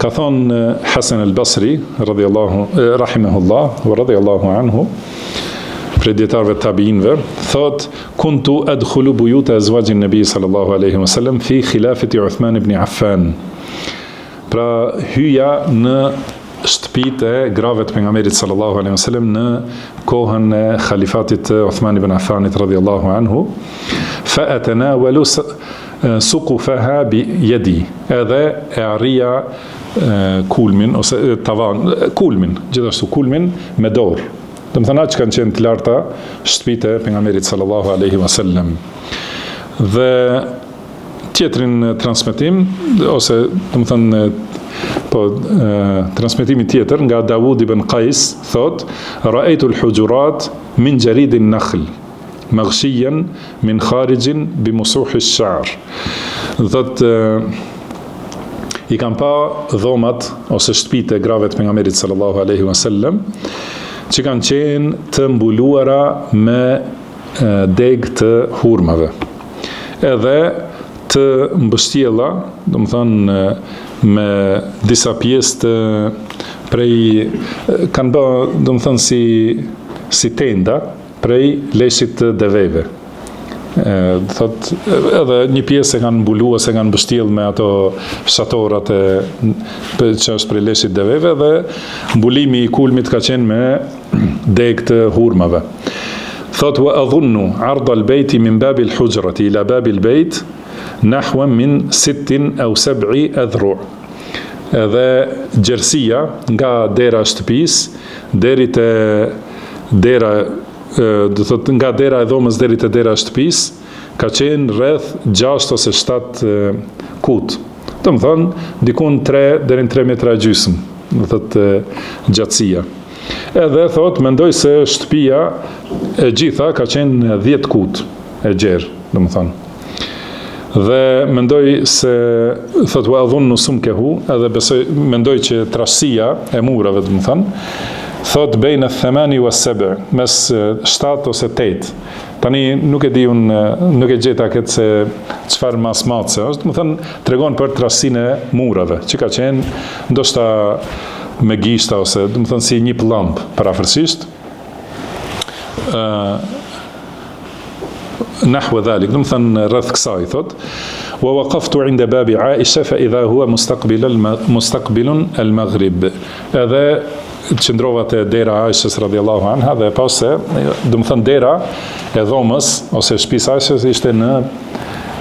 Ka thonë Hasan al-Basri rahimahullah wa radiyallahu anhu, prej dietarëve të tabiinëve, thotë kuntu adkhulu buyuta azwajin nabi sallallahu alaihi wasallam fi khilafati Uthman ibn Affan. Pra hyja në shtëpitë e grave të pejgamberit sallallahu alaihi wasallam në kohën e khalifatit të Uthman ibn Affanit radhiyallahu anhu, fa atanawalu suqufaha bi yadi, edhe e arrija kulmin ose tavan, kulmin, gjithashtu kulmin me dorë. Do të thonë aq kanë qenë të larta shtëpitë e pejgamberit sallallahu alaihi wasallam. Dhe tjetrin transmetim ose do të thonë transmetimi tjetër nga Dawud ibn Qais thot ra'aytu al-hujurat min jarid an-nakhl maghshiyan min kharijin bi musuh ash-sha'r. Thot i kam pa dhomat ose shtëpitë e grave të pejgamberit sallallahu alaihi wasallam që kanë qenë të mbuluara me deg të hurmave edhe të mbështjella, do të thonë me disa pjesë të prej kanë bë, do të thonë si tenda prej leshit të deveve. Thot edhe një pjesë e kanë mbuluar ose kanë mbështjell me ato fshatorat që është prej leshit të deveve dhe mbulimi i kulmit ka qenë me deg të hurmave. Thot wa adhunnu ardha al-bayti min babi al-hujrati ila babi al-bayt nahwa min 6 aw 7 adhru. Edhe gjerësia nga dera e shtëpisë deri te dera, do thotë nga dera e dhomës deri te dera e shtëpisë ka qenë rreth 6 ose 7 kut. Do të thonë dikun 3 deri në 3 metra gjysmë, do thotë gjatësia. Edhe thotë mendoj se shtëpia e gjitha ka qenë 10 kut e gjerë, do të thonë. Dhe mendoj se thot wa adhunnu sumkehu, edhe besoj mendoj që trashësia e murave, do të thonë, thot bejnë 8 wa 7, mes 7 ose 8. Tani nuk e di unë, nuk e gjeta këtë se çfarë masmace është, do të thonë tregon për trashësinë e murave, që ka qenë ndoshta me gishta ose do të thonë si një llamp parafërsisht. Nahwa dhalik, do të thënë rreth kësaj thot. wa waqaftu 'inda babi Aisha fa idha huwa mustaqbilun al-maghrib. Edhe qëndrova te dera Aishës radhiyallahu anha dhe pas se, do të thënë dera e dhomës ose shtëpisë Aishës ishte në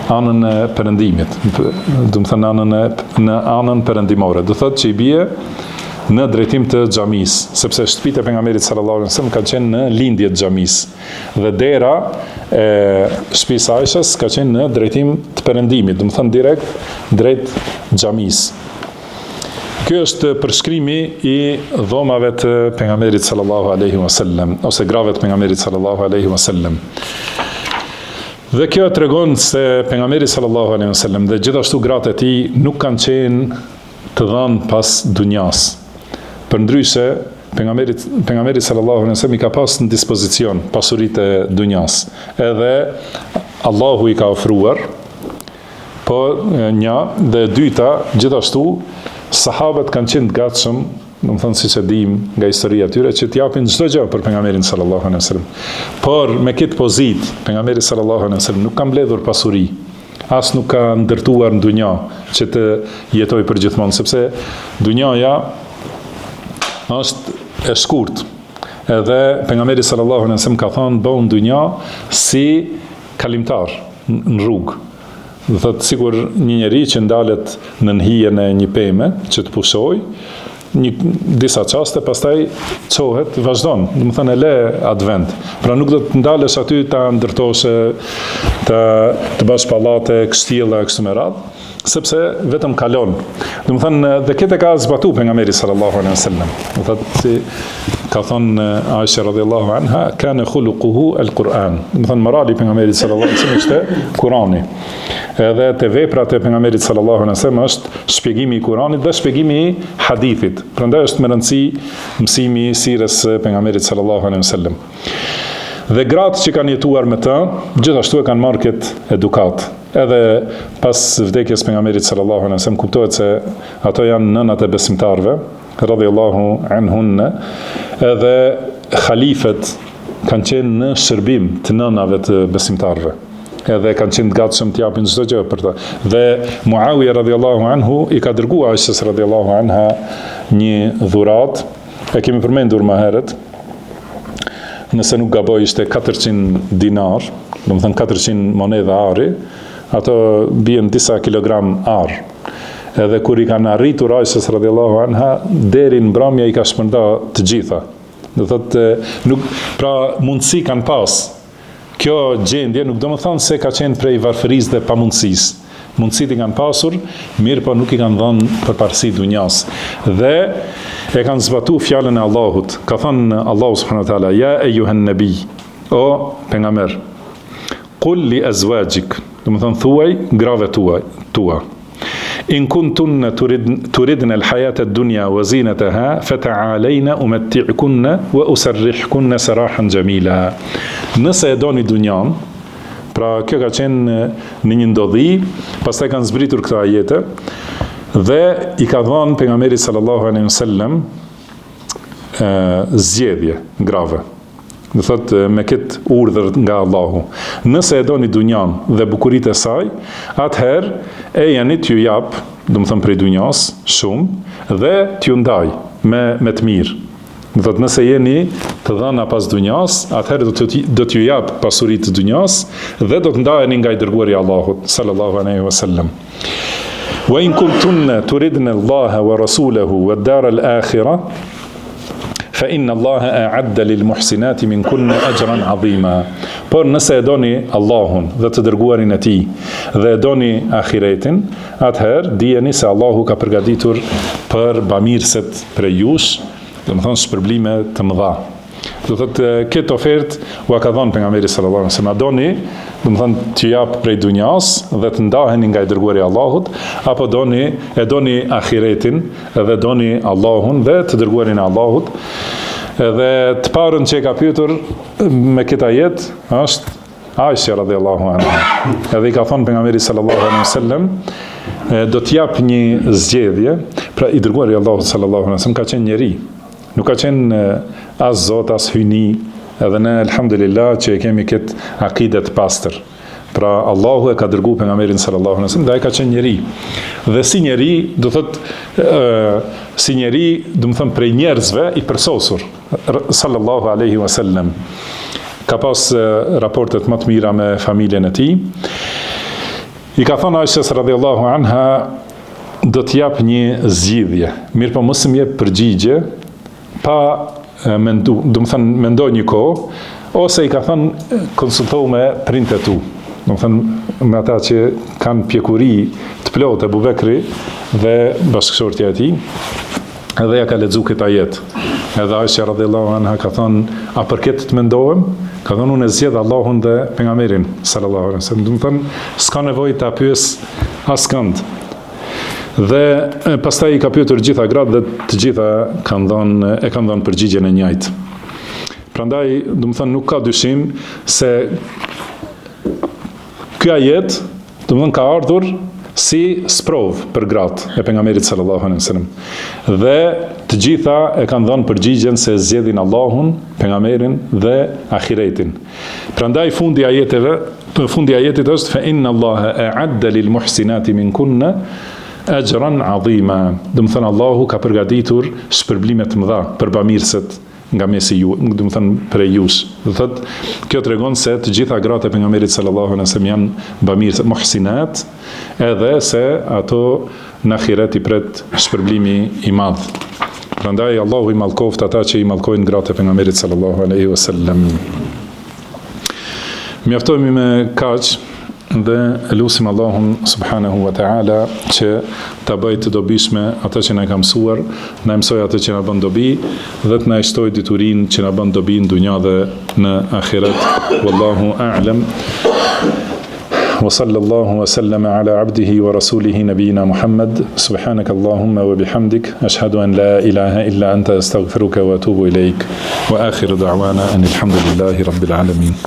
anën e perëndimit, do të thënë në anën perëndimore. Do thotë që i bie në drejtim të xhamisë, sepse shtëpitë e pejgamberit sallallahu alaihi wasallam kanë qenë në lindje të xhamisë dhe dera e shtëpisë Aishës ka qenë në drejtim të perëndimit, do të thënë direkt drejt xhamisë. Kjo është përshkrimi i dhomave të pejgamberit sallallahu alaihi wasallam ose grave të pejgamberit sallallahu alaihi wasallam. Dhe kjo tregon se pejgamberi sallallahu alaihi wasallam dhe gjithashtu gratë e tij nuk kanë qenë të dhënë pas dunjas. Përndryshe, pejgamberi sallallahu alaihi wasallam i ka pas në dispozicion pasuritë e dunjas. Edhe Allahu i ka ofruar, po një dhe dyta, gjithashtu sahabët kanë qenë të gatshëm, do të thënë siç e dim nga historia e tyre, që t'japin çdo gjë për pejgamberin sallallahu alaihi wasallam. Por me këtë pozitë, pejgamberi sallallahu alaihi wasallam nuk ka mbledhur pasuri, as nuk ka ndërtuar në dunja që të jetoj për gjithmonë, sepse dunjaja është e shkurt. Edhe pejgamberi sallallahu alaihi wasallam ka thënë bëu dunja si kalimtar në rrugë. Do thotë sikur një njeri që ndalet në hijen e një peme që të pushoj, disa çaste pastaj çohet, vazhdon, do të thënë e le atë vend. Pra nuk do të ndalesh aty ta ndërtoshe, të bash pallate, kështjella kështu me radhë, sepse vetëm kalon. Do të thënë dhe këtë ka zbatuar pejgamberi sallallahu alaihi wasallam. Do thotë si ka thënë Aisha radhiyallahu anha, kana khuluquhu al-Quran. Do të thënë morali pejgamberit sallallahu alaihi wasallam ishte Kurani. Edhe te veprat e pejgamberit sallallahu alaihi wasallam është shpjegimi i Kuranit dhe shpjegimi i hadithit. Prandaj është me rëndësi mësimi i sirës së pejgamberit sallallahu alaihi wasallam. Dhe gratë që kanë jetuar me të, gjithashtu e kanë marrë këtë edukat. Edhe pas vdekjes pejgamberit sallallahu alaihi wasallam kuptohet se ato janë nënat e besimtarve, radhiyallahu anhunna, edhe khalifet kanë qenë në shërbim të nënave të besimtarve. Edhe kanë qenë të gatshëm të japin çdo gjë për ta. Dhe Muawiya radhiyallahu anhu i ka dërguar Aishës radhiyallahu anha një dhuratë, e kemi përmendur më herët. Nëse nuk gaboj ishte 400 dinar, do të thënë 400 monedha ari, ato bien disa kilogram ar. Edhe kur i kanë arritur Aishës radhiyallahu anha, deri në mbrëmje i ka shpërndar të gjitha. Do thotë nuk, pra mundësi kanë pas. Kjo gjendje nuk do më thonë se ka qenë prej varfërisë dhe pamundësisë. Mundësit i kanë pasur, mirë po nuk i kanë dhënë përparësi dunjas. Dhe e kanë zbatu fjalën e Allahut. Ka thënë Allahu subhanahu wa taala, ja ejuhen nabi, o pejgamber, qul li azwajik, do të thonë thuaj grave tua. In kuntunna turidna al-hayata ad-dunya wa zinataha fata'alayna umatti'kunna wa usarrihkunna sarahan jamila. Nëse e doni dunjan, pra kjo ka qenë në një ndodhi, pastaj kanë zbritur këto ajete dhe i ka dhënë pejgamberit sallallahu alaihi wasallam zgjedhje grave. Do thotë me këtë urdhër nga Allahu. Nëse e doni dunjan dhe bukuritë e saj, atëherë e jeni t'ju jap, do të thënë prej dunjas shumë dhe t'ju ndaj me të mirë. Do thotë nëse jeni të dhëna pas dunjas, atëherë do t'ju jap pasuritë të dunjas dhe do të ndaheni nga i dërguari i Allahut sallallahu alaihi wasallam. Wa in kuntunna turidna Allaha wa rasulahu wad dar al-akhirah fa inna Allaha a'adda lil muhsinati min kunna ajran 'azima. Por nëse e doni Allahun dhe të dërguarin e tij dhe e doni ahiretin, atëherë dijeni se Allahu ka përgatitur për bamirëset prej jush, do të thonë shpërblime të mëdha. Do thotë këtë ofertë u ka dhënë pejgamberi sallallahu alaihi wasallam. Doni, do të thonë t'ju jap prej dunjas dhe të ndaheni nga i dërguari i Allahut, apo doni ahiretin dhe doni Allahun dhe të dërguarin e Allahut. Edhe të parën që e ka pyetur me këtë ajet është Aisha radhiyallahu anha. Edhe i ka thënë pejgamberi sallallahu alaihi wasallam do të jap një zgjedhje, pra i dërguari i Allahut sallallahu alaihi wasallam ka qenë njeri. Nuk ka qenë as zot, as hyni, edhe ne, alhamdulillah, që e kemi këtë akidet pastër. Pra Allahu e ka dërguar pejgamberin sallallahu alaihi wasallam, dhe ai ka qenë njeri. Dhe si njeri, do thot si njeri, do të them prej njerëzve i përsosur sallallahu alaihi wasallam. Ka pas raportet më të mira me familjen e tij. I ka thënë Aishës radhiyallahu anha, do të jap një zgjidhje, mirë po mos më jep përgjigje pa mendu, do të thënë mendoj një kohë, ose i ka thënë konsultohu me prindët e tu. Do të thënë me ata që kanë pjekuri të plotë, Abu Bekri dhe bashkëshortja e tij, edhe ja ka lexuar këtë ajet. Edhe Aisha radhiyallahu anha ka thënë, a përket të mendohem? Ka thënë, unë e zgjedh Allahun dhe pejgamberin sallallahu alaihi wasallam. Do të thënë s'ka nevojë ta pyes askënd. Dhe pastaj i ka pyetur gjitha gratë dhe të gjitha kanë dhënë përgjigjen e njëjtë. Prandaj, do të thënë nuk ka dyshim se ky ajet, do të thënë ka ardhur si sprov për gratë e pejgamberit sallallahu alaihi wasallam. Dhe të gjitha e kanë dhënë përgjigjen se zgjedhin Allahun, pejgamberin dhe ahiretin. Prandaj fundi i ajetit është fa inna Allaha a'adda lil muhsinati minkunna ajran 'azima. Do të thënë Allahu ka përgatitur shpërblime të mëdha për bamirësit nga mesi ju, do të thënë prej jush. Do thotë kjo tregon se të gjitha gratë e pejgamberit sallallahu alaihi wasallam janë bamirës, muhsinat, edhe se ato në ahiret i pret shpërblimi i madh. Prandaj Allahu i mallkoft ata që i mallkojnë gratë e pejgamberit sallallahu alaihi wasallam. Mjaftohemi me kaq dhe lutim Allahun subhanahu wa ta'ala që ta bëjë të dobishme atë që na ka mësuar, na mësoj atë që na bën dobi dhe të na shtoj diturinë që na bën dobi në dunja dhe në ahiret. Wallahu a'lam. Wa sallallahu wa sallama ala abdihi wa rasulihi nabiyina Muhammad. Subhanaka Allahumma wa bihamdik, ashhadu an la ilaha illa anta, astaghfiruka wa atubu ilaik. Wa akhiru da'wana anil hamdulillahi rabbil alamin.